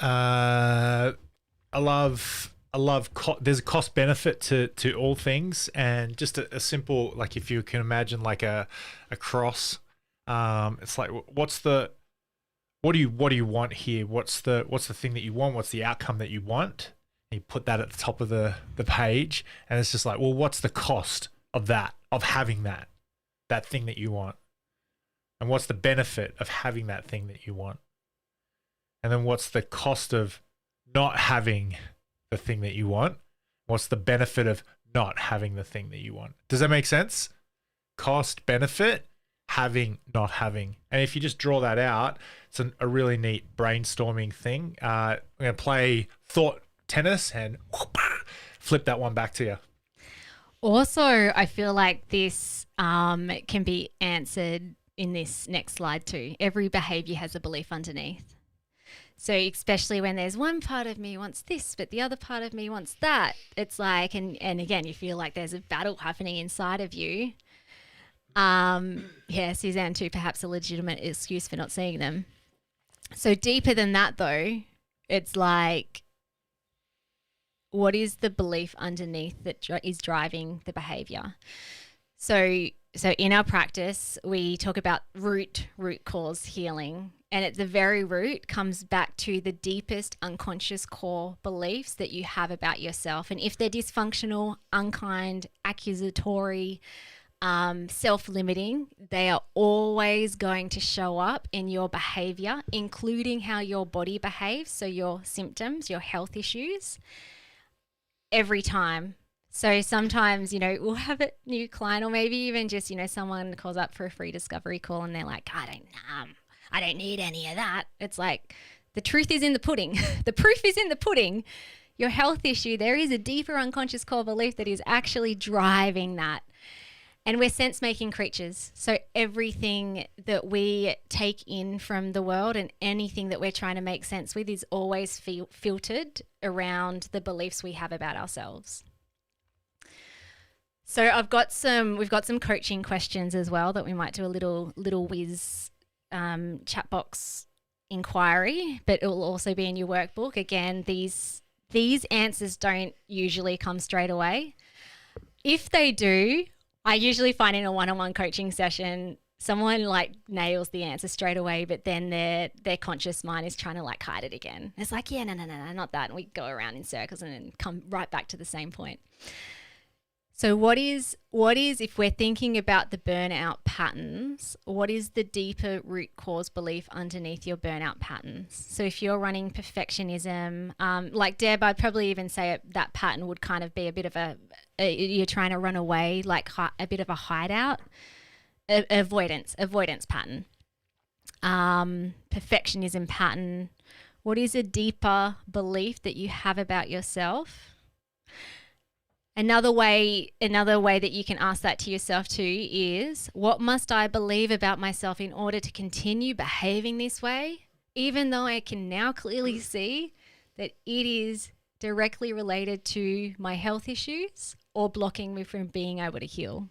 I love there's a cost benefit to all things, and just a simple, like, if you can imagine like a cross, it's like, what do you want here? What's the thing that you want? What's the outcome that you want? And you put that at the top of the page, and it's just like, well, what's the cost of that, of having that thing that you want? And what's the benefit of having that thing that you want? And then what's the cost of not having the thing that you want? What's the benefit of not having the thing that you want? Does that make sense? Cost, benefit, having, not having. And if you just draw that out, it's a really neat brainstorming thing. I'm going to play thought tennis and flip that one back to you. Also, I feel like this can be answered in this next slide too. Every behavior has a belief underneath. So especially when there's one part of me wants this, but the other part of me wants that, it's like, and again, you feel like there's a battle happening inside of you. Suzanne too, perhaps a legitimate excuse for not seeing them. So deeper than that though, it's like, what is the belief underneath that is driving the behavior? So in our practice, we talk about root cause healing. And at the very root comes back to the deepest unconscious core beliefs that you have about yourself. And if they're dysfunctional, unkind, accusatory, self-limiting, they are always going to show up in your behavior, including how your body behaves. So your symptoms, your health issues, every time. So sometimes, we'll have a new client, or maybe even just, someone calls up for a free discovery call and they're like, I don't need any of that. It's like, the truth is in the pudding. The proof is in the pudding. Your health issue, there is a deeper unconscious core belief that is actually driving that. And we're sense-making creatures. So everything that we take in from the world and anything that we're trying to make sense with is always filtered around the beliefs we have about ourselves. So we've got some coaching questions as well that we might do a little whiz chat box inquiry, but it will also be in your workbook. Again, these answers don't usually come straight away. If they do, I usually find in a one-on-one coaching session, someone like nails the answer straight away, but then their conscious mind is trying to like hide it again. It's like, yeah, no, not that. And we go around in circles and then come right back to the same point. So what is, if we're thinking about the burnout patterns, what is the deeper root cause belief underneath your burnout patterns? So if you're running perfectionism, like Deb, I'd probably even say that pattern would kind of be a bit of you're trying to run away, like a bit of a hideout, avoidance pattern. Perfectionism pattern. What is a deeper belief that you have about yourself? Another way that you can ask that to yourself too is, what must I believe about myself in order to continue behaving this way, even though I can now clearly see that it is directly related to my health issues or blocking me from being able to heal?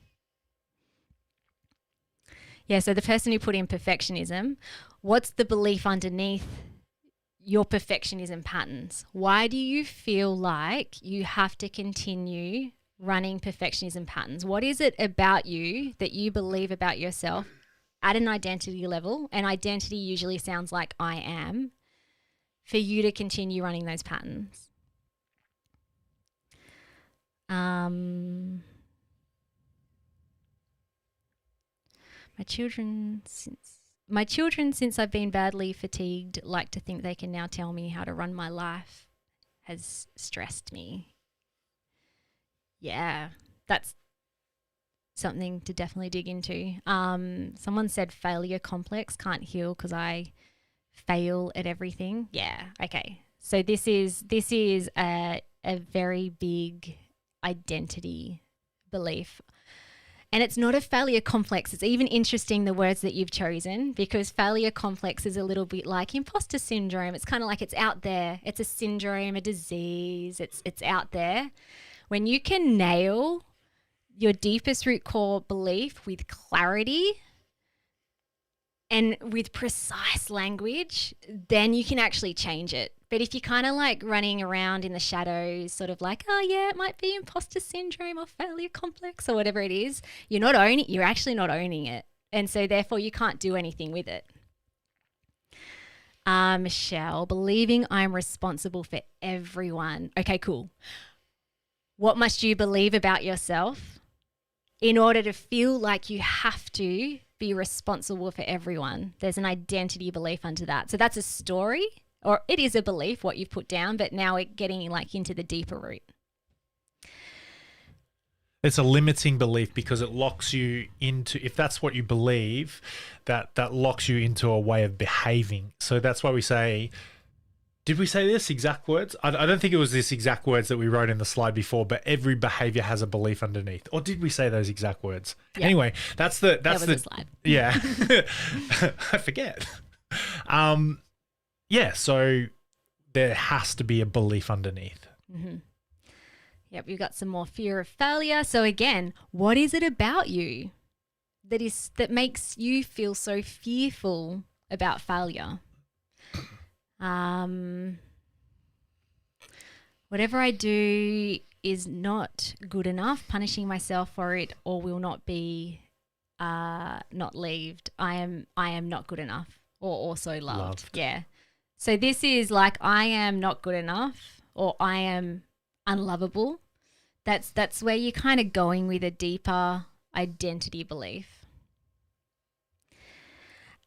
Yeah, so the person who put in perfectionism, what's the belief underneath your perfectionism patterns? Why do you feel like you have to continue running perfectionism patterns? What is it about you that you believe about yourself at an identity level? And identity usually sounds like I am, for you to continue running those patterns. My children, since I've been badly fatigued, like to think they can now tell me how to run my life, has stressed me. Yeah, that's something to definitely dig into. Someone said failure complex, can't heal because I fail at everything. Yeah, okay. So this is a very big identity belief. And it's not a failure complex. It's even interesting the words that you've chosen, because failure complex is a little bit like imposter syndrome. It's kind of like it's out there. It's a syndrome, a disease. It's out there. When you can nail your deepest root core belief with clarity and with precise language, then you can actually change it. But if you're kind of like running around in the shadows, sort of like, oh yeah, it might be imposter syndrome or failure complex or whatever it is, you're actually not owning it. And so therefore you can't do anything with it. Michelle, believing I'm responsible for everyone. Okay, cool. What must you believe about yourself in order to feel like you have to be responsible for everyone? There's an identity belief under that. So that's a story, or it is a belief, what you've put down, but now we're getting like into the deeper root. It's a limiting belief because it locks you into, if that's what you believe, that locks you into a way of behaving. So that's why we say, did we say this exact words? I don't think it was this exact words that we wrote in the slide before, but every behavior has a belief underneath. Or did we say those exact words? Yeah. Anyway, that's the slide. Yeah. I forget. Yeah, so there has to be a belief underneath. Mm-hmm. Yep, you've got some more fear of failure. So again, what is it about you that makes you feel so fearful about failure? Whatever I do is not good enough, punishing myself for it, or will not be not leaved. I am not good enough, or also loved. Yeah. So this is like, I am not good enough, or I am unlovable. That's where you're kind of going with a deeper identity belief.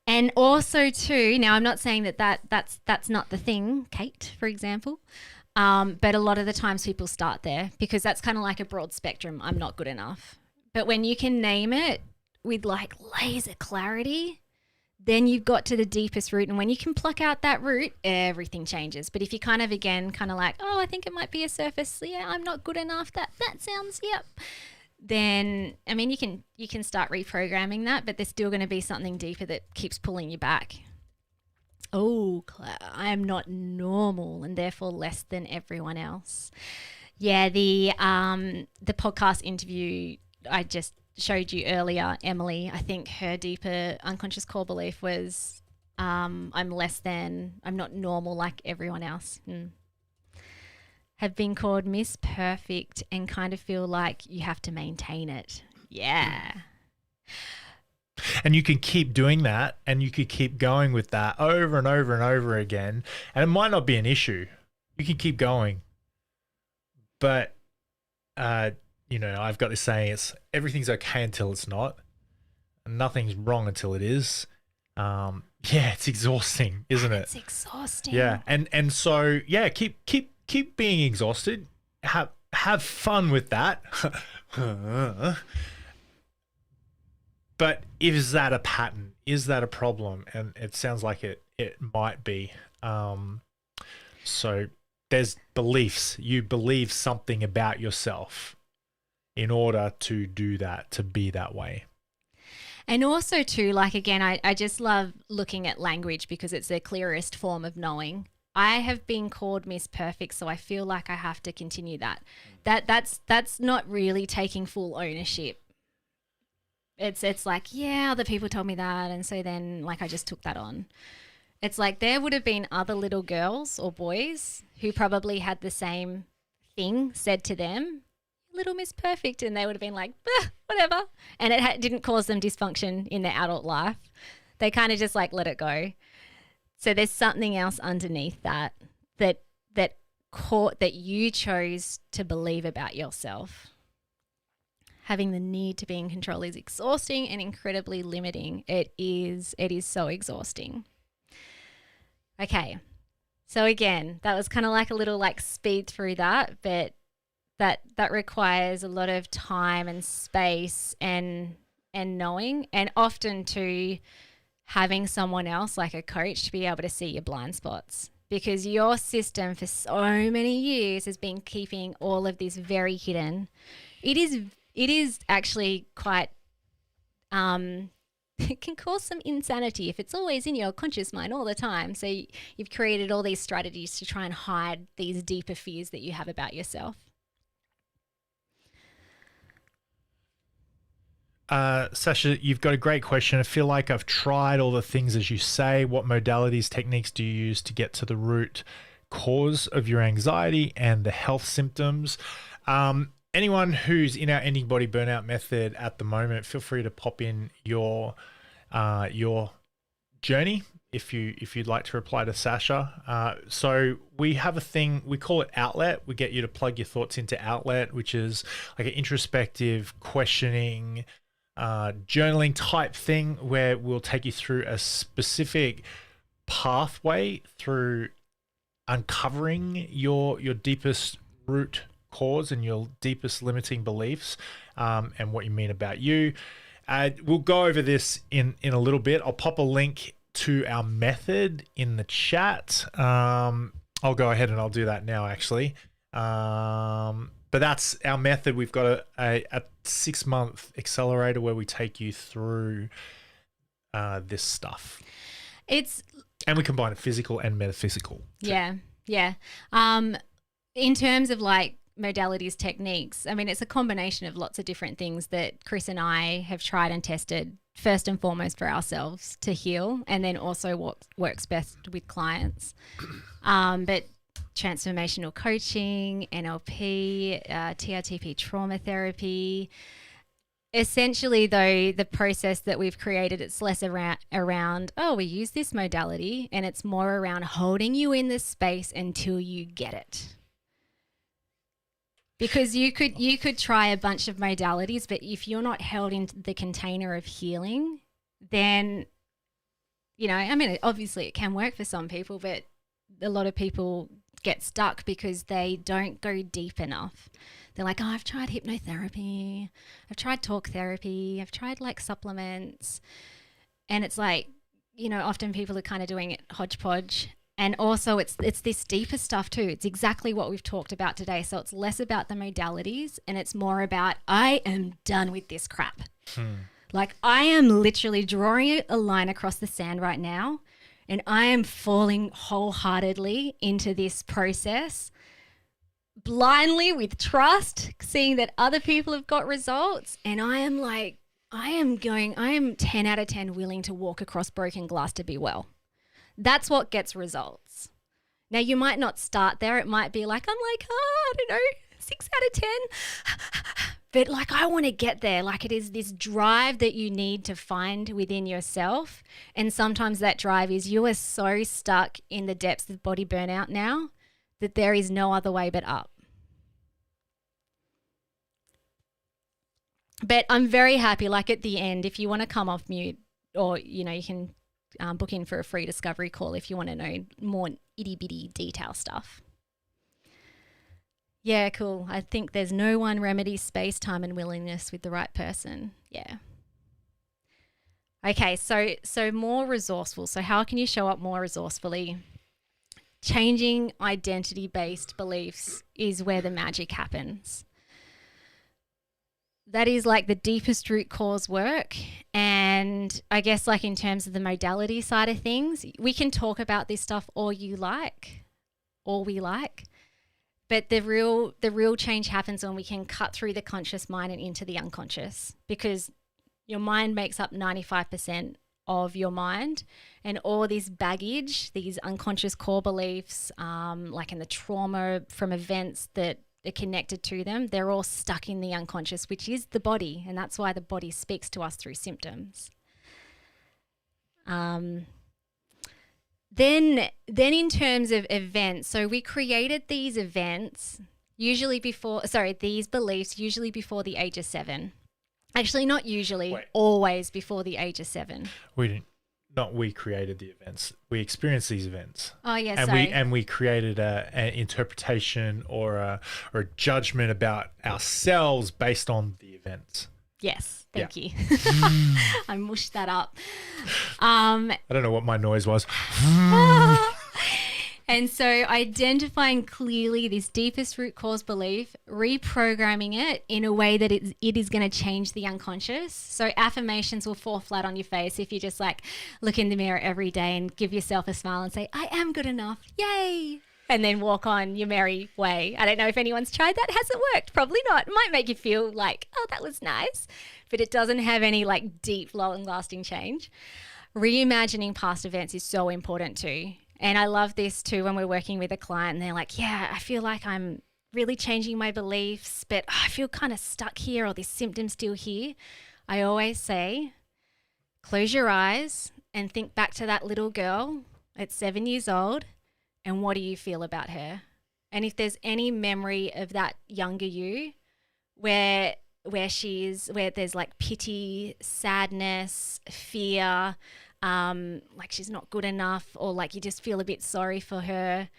And also too, now I'm not saying that's not the thing, Kate, for example, but a lot of the times people start there because that's kind of like a broad spectrum. I'm not good enough. But when you can name it with like laser clarity, then you've got to the deepest root. And when you can pluck out that root, everything changes. But if you kind of, again, kind of like, oh, I think it might be a surface. Yeah, I'm not good enough. That sounds, yep. Then, I mean, you can start reprogramming that, but there's still going to be something deeper that keeps pulling you back. Oh, I am not normal and therefore less than everyone else. Yeah, the podcast interview I just showed you earlier, Emily, I think her deeper unconscious core belief was I'm not normal like everyone else. Have been called Miss Perfect and kind of feel like you have to maintain it. Yeah. And you can keep doing that, and you could keep going with that over and over and over again. And it might not be an issue. You can keep going. But, I've got this saying, everything's okay until it's not. And nothing's wrong until it is. Yeah, it's exhausting, isn't it? It's exhausting. Yeah. And so, yeah, keep being exhausted. Have fun with that. But is that a pattern? Is that a problem? And it sounds like it might be. So there's beliefs. You believe something about yourself in order to do that, to be that way. And also too, like, again, I just love looking at language because it's the clearest form of knowing. I have been called Miss Perfect, so I feel like I have to continue that. That's not really taking full ownership. It's like, yeah, other people told me that, and so then like I just took that on. It's like there would have been other little girls or boys who probably had the same thing said to them, Little Miss Perfect, and they would have been like, whatever, and it didn't cause them dysfunction in their adult life. They kind of just like let it go. So there's something else underneath that you chose to believe about yourself. Having the need to be in control is exhausting and incredibly limiting. It is so exhausting. Okay. So again, that was kind of like a little like speed through that, but that requires a lot of time and space and knowing, and often too having someone else like a coach to be able to see your blind spots, because your system for so many years has been keeping all of this very hidden. It is actually quite it can cause some insanity if it's always in your conscious mind all the time. So you've created all these strategies to try and hide these deeper fears that you have about yourself. Sasha, you've got a great question. I feel like I've tried all the things as you say. What modalities, techniques do you use to get to the root cause of your anxiety and the health symptoms? Anyone who's in our Ending Body Burnout method at the moment, feel free to pop in your journey if you'd like to reply to Sasha. So we have a thing, we call it Outlet. We get you to plug your thoughts into Outlet, which is like an introspective, questioning, journaling type thing where we'll take you through a specific pathway through uncovering your deepest root cause and your deepest limiting beliefs, and what you mean about you. We'll go over this in a little bit. I'll pop a link to our method in the chat. I'll go ahead and I'll do that now actually. But that's our method. We've got a 6-month accelerator where we take you through this stuff. And we combine it physical and metaphysical too. Yeah. In terms of like modalities, techniques, I mean, it's a combination of lots of different things that Chris and I have tried and tested, first and foremost for ourselves to heal, and then also what works best with clients. But transformational coaching, NLP, TRTP trauma therapy. Essentially, though, the process that we've created, it's less around, oh, we use this modality, and it's more around holding you in this space until you get it. Because you could try a bunch of modalities, but if you're not held in the container of healing, then, you know, I mean, obviously it can work for some people, but a lot of people get stuck because they don't go deep enough. They're like, oh, I've tried hypnotherapy, I've tried talk therapy, I've tried like supplements. And it's like, you know, often people are kind of doing it hodgepodge. And also it's this deeper stuff too. It's exactly what we've talked about today. So it's less about the modalities and it's more about, I am done with this crap. Like I am literally drawing a line across the sand right now, and I am falling wholeheartedly into this process blindly with trust, seeing that other people have got results. And I am like, I am 10 out of 10 willing to walk across broken glass to be well. That's what gets results. Now, you might not start there. It might be like, I'm like, I don't know, 6 out of 10. But like, I want to get there. Like it is this drive that you need to find within yourself. And sometimes that drive is you are so stuck in the depths of body burnout now that there is no other way but up. But I'm very happy, like at the end, if you want to come off mute, or, you know, you can book in for a free discovery call if you want to know more itty bitty detail stuff. Yeah, cool. I think there's no one remedy space, time, and willingness with the right person. Yeah. Okay, so more resourceful. So how can you show up more resourcefully? Changing identity-based beliefs is where the magic happens. That is like the deepest root cause work. And I guess like in terms of the modality side of things, we can talk about this stuff all we like. But the real change happens when we can cut through the conscious mind and into the unconscious, because your mind makes up 95% of your mind, and all this baggage, these unconscious core beliefs, like in the trauma from events that are connected to them, they're all stuck in the unconscious, which is the body, and that's why the body speaks to us through symptoms. Then in terms of events, so we created these events these beliefs usually before the age of 7. Actually, not usually, always before the age of 7. We didn't. not we created the events. We experienced these events. Oh yeah, and sorry. we created an interpretation or a judgment about ourselves based on the events. Yes, thank you. I mushed that up. I don't know what my noise was. And so identifying clearly this deepest root cause belief, reprogramming it in a way that it is going to change the unconscious. So affirmations will fall flat on your face if you just like look in the mirror every day and give yourself a smile and say, I am good enough. Yay. And then walk on your merry way. I don't know if anyone's tried that. Has it worked? Probably not. It might make you feel like, oh, that was nice. But it doesn't have any like deep, long-lasting change. Reimagining past events is so important too. And I love this too when we're working with a client and they're like, yeah, I feel like I'm really changing my beliefs, but I feel kind of stuck here or this symptom's still here. I always say, close your eyes and think back to that little girl at 7 years old and what do you feel about her? And if there's any memory of that younger you where there's like pity, sadness, fear, like she's not good enough or like you just feel a bit sorry for her,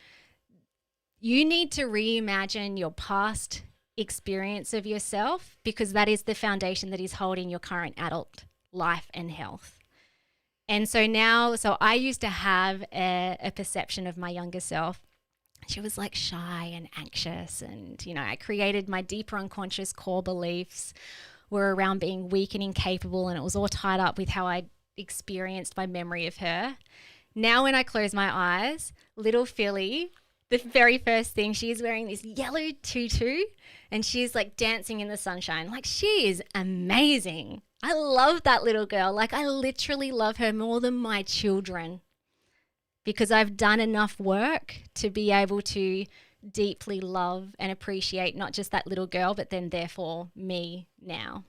you need to reimagine your past experience of yourself because that is the foundation that is holding your current adult life and health. And so I used to have a perception of my younger self. She was like shy and anxious and, I created my deeper unconscious core beliefs were around being weak and incapable and it was all tied up with how I experienced my memory of her. Now when I close my eyes, little Philly, the very first thing, she's wearing this yellow tutu and she's like dancing in the sunshine. Like she is amazing. I love that little girl. Like I literally love her more than my children because I've done enough work to be able to deeply love and appreciate not just that little girl, but then therefore me now.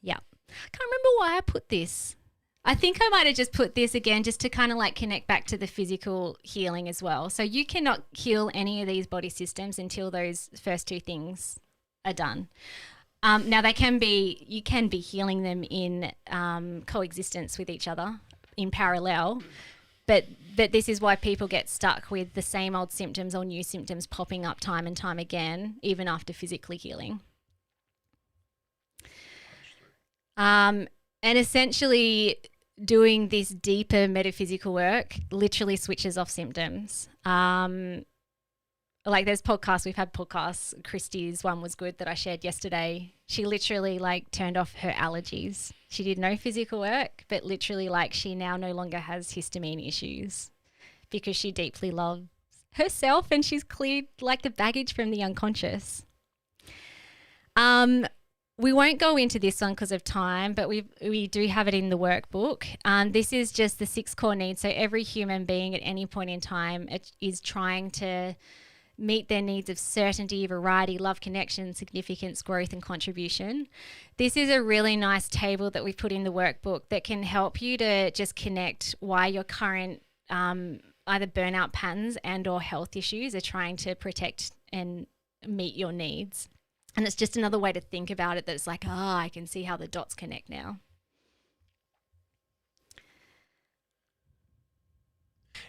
Yeah. Can't remember why I put this. I think I might have just put this again just to kind of like connect back to the physical healing as well. So you cannot heal any of these body systems until those first two things are done. Now you can be healing them in coexistence with each other in parallel, but this is why people get stuck with the same old symptoms or new symptoms popping up time and time again, even after physically healing. And essentially doing this deeper metaphysical work literally switches off symptoms. Like we've had podcasts, Christy's one was good that I shared yesterday. She literally like turned off her allergies. She did no physical work, but literally like she now no longer has histamine issues because she deeply loves herself and she's cleared like the baggage from the unconscious. We won't go into this one because of time, but we do have it in the workbook. This is just the 6 core needs. So every human being at any point in time is trying to meet their needs of certainty, variety, love, connection, significance, growth, and contribution. This is a really nice table that we've put in the workbook that can help you to just connect why your current either burnout patterns and or health issues are trying to protect and meet your needs. And it's just another way to think about it that's like, I can see how the dots connect now.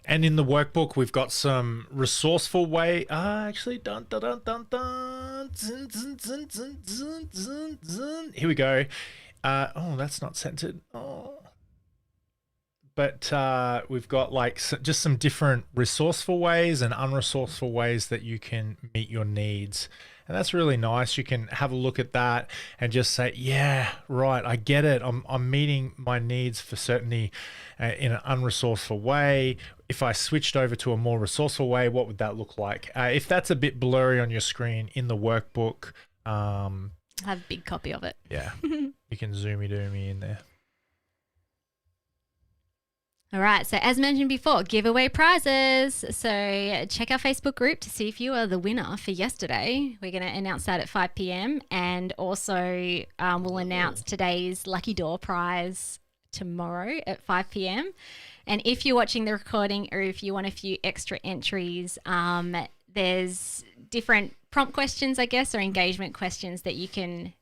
And in the workbook, we've got some resourceful way. Dun, dun, dun, dun, dun, zun, zun, zun, zun, zun, zun, zun. Here we go. That's not centered. But we've got like just some different resourceful ways and unresourceful ways that you can meet your needs. And that's really nice. You can have a look at that and just say, yeah, right, I get it. I'm meeting my needs for certainty in an unresourceful way. If I switched over to a more resourceful way, what would that look like? If that's a bit blurry on your screen in the workbook. I have a big copy of it. Yeah, you can zoomy in there. All right. So as mentioned before, giveaway prizes. So check our Facebook group to see if you are the winner for yesterday. We're going to announce that at 5 p.m. And also we'll announce today's Lucky Door prize tomorrow at 5 p.m. And if you're watching the recording or if you want a few extra entries, there's different prompt questions, I guess, or engagement questions that you can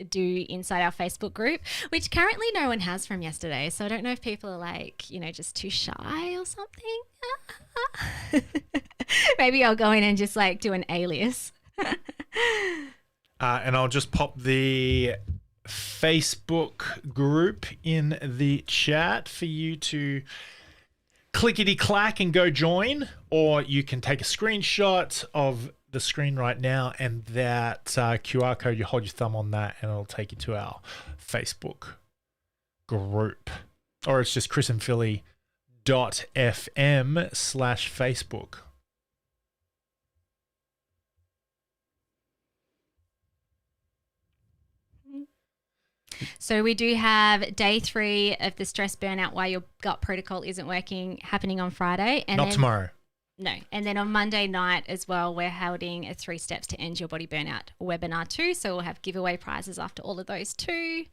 do inside our Facebook group, which currently no one has from yesterday. So I don't know if people are like, just too shy or something. Maybe I'll go in and just like do an alias. And I'll just pop the Facebook group in the chat for you to clickety-clack and go join, or you can take a screenshot of the screen right now, and that QR code, you hold your thumb on that and it'll take you to our Facebook group. Or it's just chrisandphilly.fm/Facebook. So we do have day 3 of the stress burnout why your gut protocol isn't working happening on Friday. And Not tomorrow. No. And then on Monday night as well, we're holding a 3 steps to end your body burnout webinar too. So we'll have giveaway prizes after all of those too.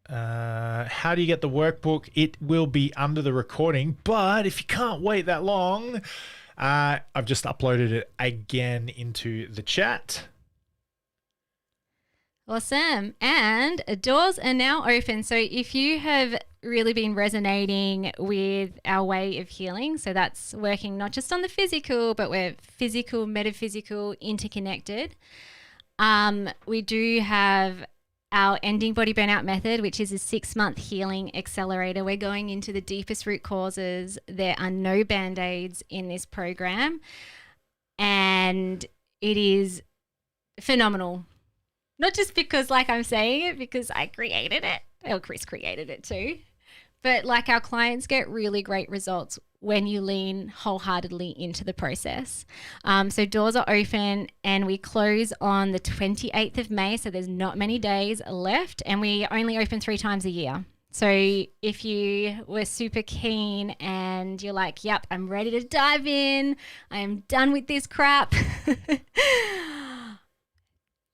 How do you get the workbook? It will be under the recording, but if you can't wait that long, I've just uploaded it again into the chat. Awesome. And doors are now open. So if you have really been resonating with our way of healing, so that's working not just on the physical, but we're physical, metaphysical, interconnected. We do have our Ending Body Burnout method, which is a 6-month healing accelerator. We're going into the deepest root causes. There are no Band-Aids in this program. And it is phenomenal. Not just because like I'm saying it, because I created it, or Chris created it too, but like our clients get really great results when you lean wholeheartedly into the process. So doors are open and we close on the 28th of May. So there's not many days left and we only open 3 times a year. So if you were super keen and you're like, yep, I'm ready to dive in, I'm done with this crap.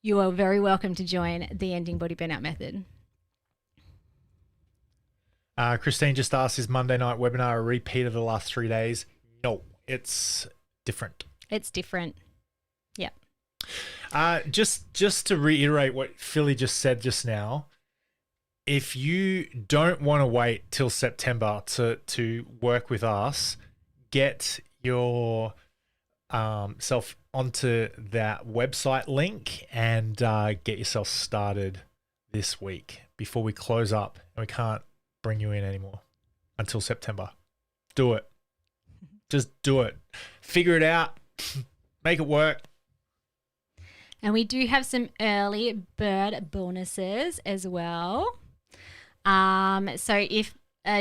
You are very welcome to join the Ending Body Burnout method. Christine just asked, is Monday night webinar a repeat of the last 3 days? No, it's different. It's different. Yep. Just to reiterate what Philly just said just now, if you don't want to wait till September to work with us, get your self onto that website link and get yourself started this week before we close up and we can't bring you in anymore until September. Do it. Just do it. Figure it out. Make it work. And we do have some early bird bonuses as well. So if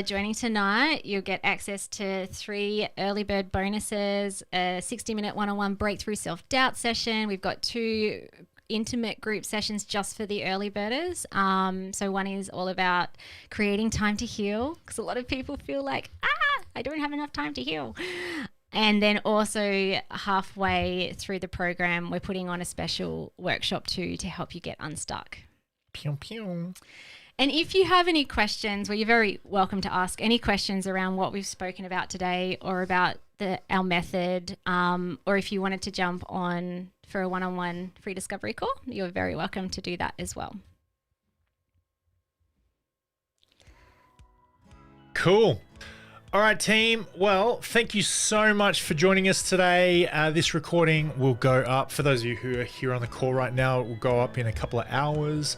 joining tonight, you'll get access to 3 early bird bonuses, a 60-minute one-on-one breakthrough self-doubt session. We've got 2 intimate group sessions just for the early birders. So one is all about creating time to heal, because a lot of people feel like, I don't have enough time to heal. And then also halfway through the program, we're putting on a special workshop too to help you get unstuck. Pew, pew. And if you have any questions, well, you're very welcome to ask any questions around what we've spoken about today or about our method, or if you wanted to jump on for a one-on-one free discovery call, you're very welcome to do that as well. Cool. All right, team. Well, thank you so much for joining us today. This recording will go up. For those of you who are here on the call right now, it will go up in a couple of hours.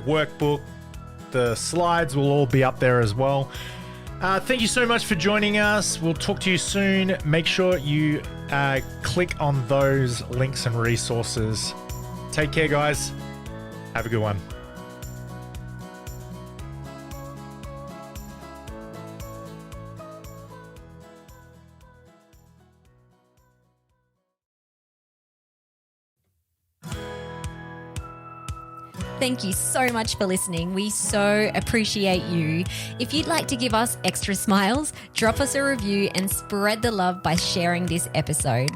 Workbook, the slides will all be up there as well. Thank you so much for joining us. We'll talk to you soon. Make sure you click on those links and resources. Take care, guys. Have a good one. Thank you so much for listening. We so appreciate you. If you'd like to give us extra smiles, drop us a review and spread the love by sharing this episode.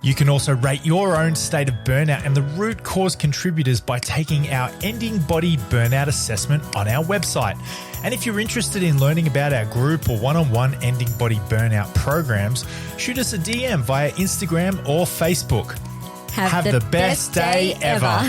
You can also rate your own state of burnout and the root cause contributors by taking our Ending Body Burnout assessment on our website. And if you're interested in learning about our group or one-on-one Ending Body Burnout programs, shoot us a DM via Instagram or Facebook. Have the best day ever.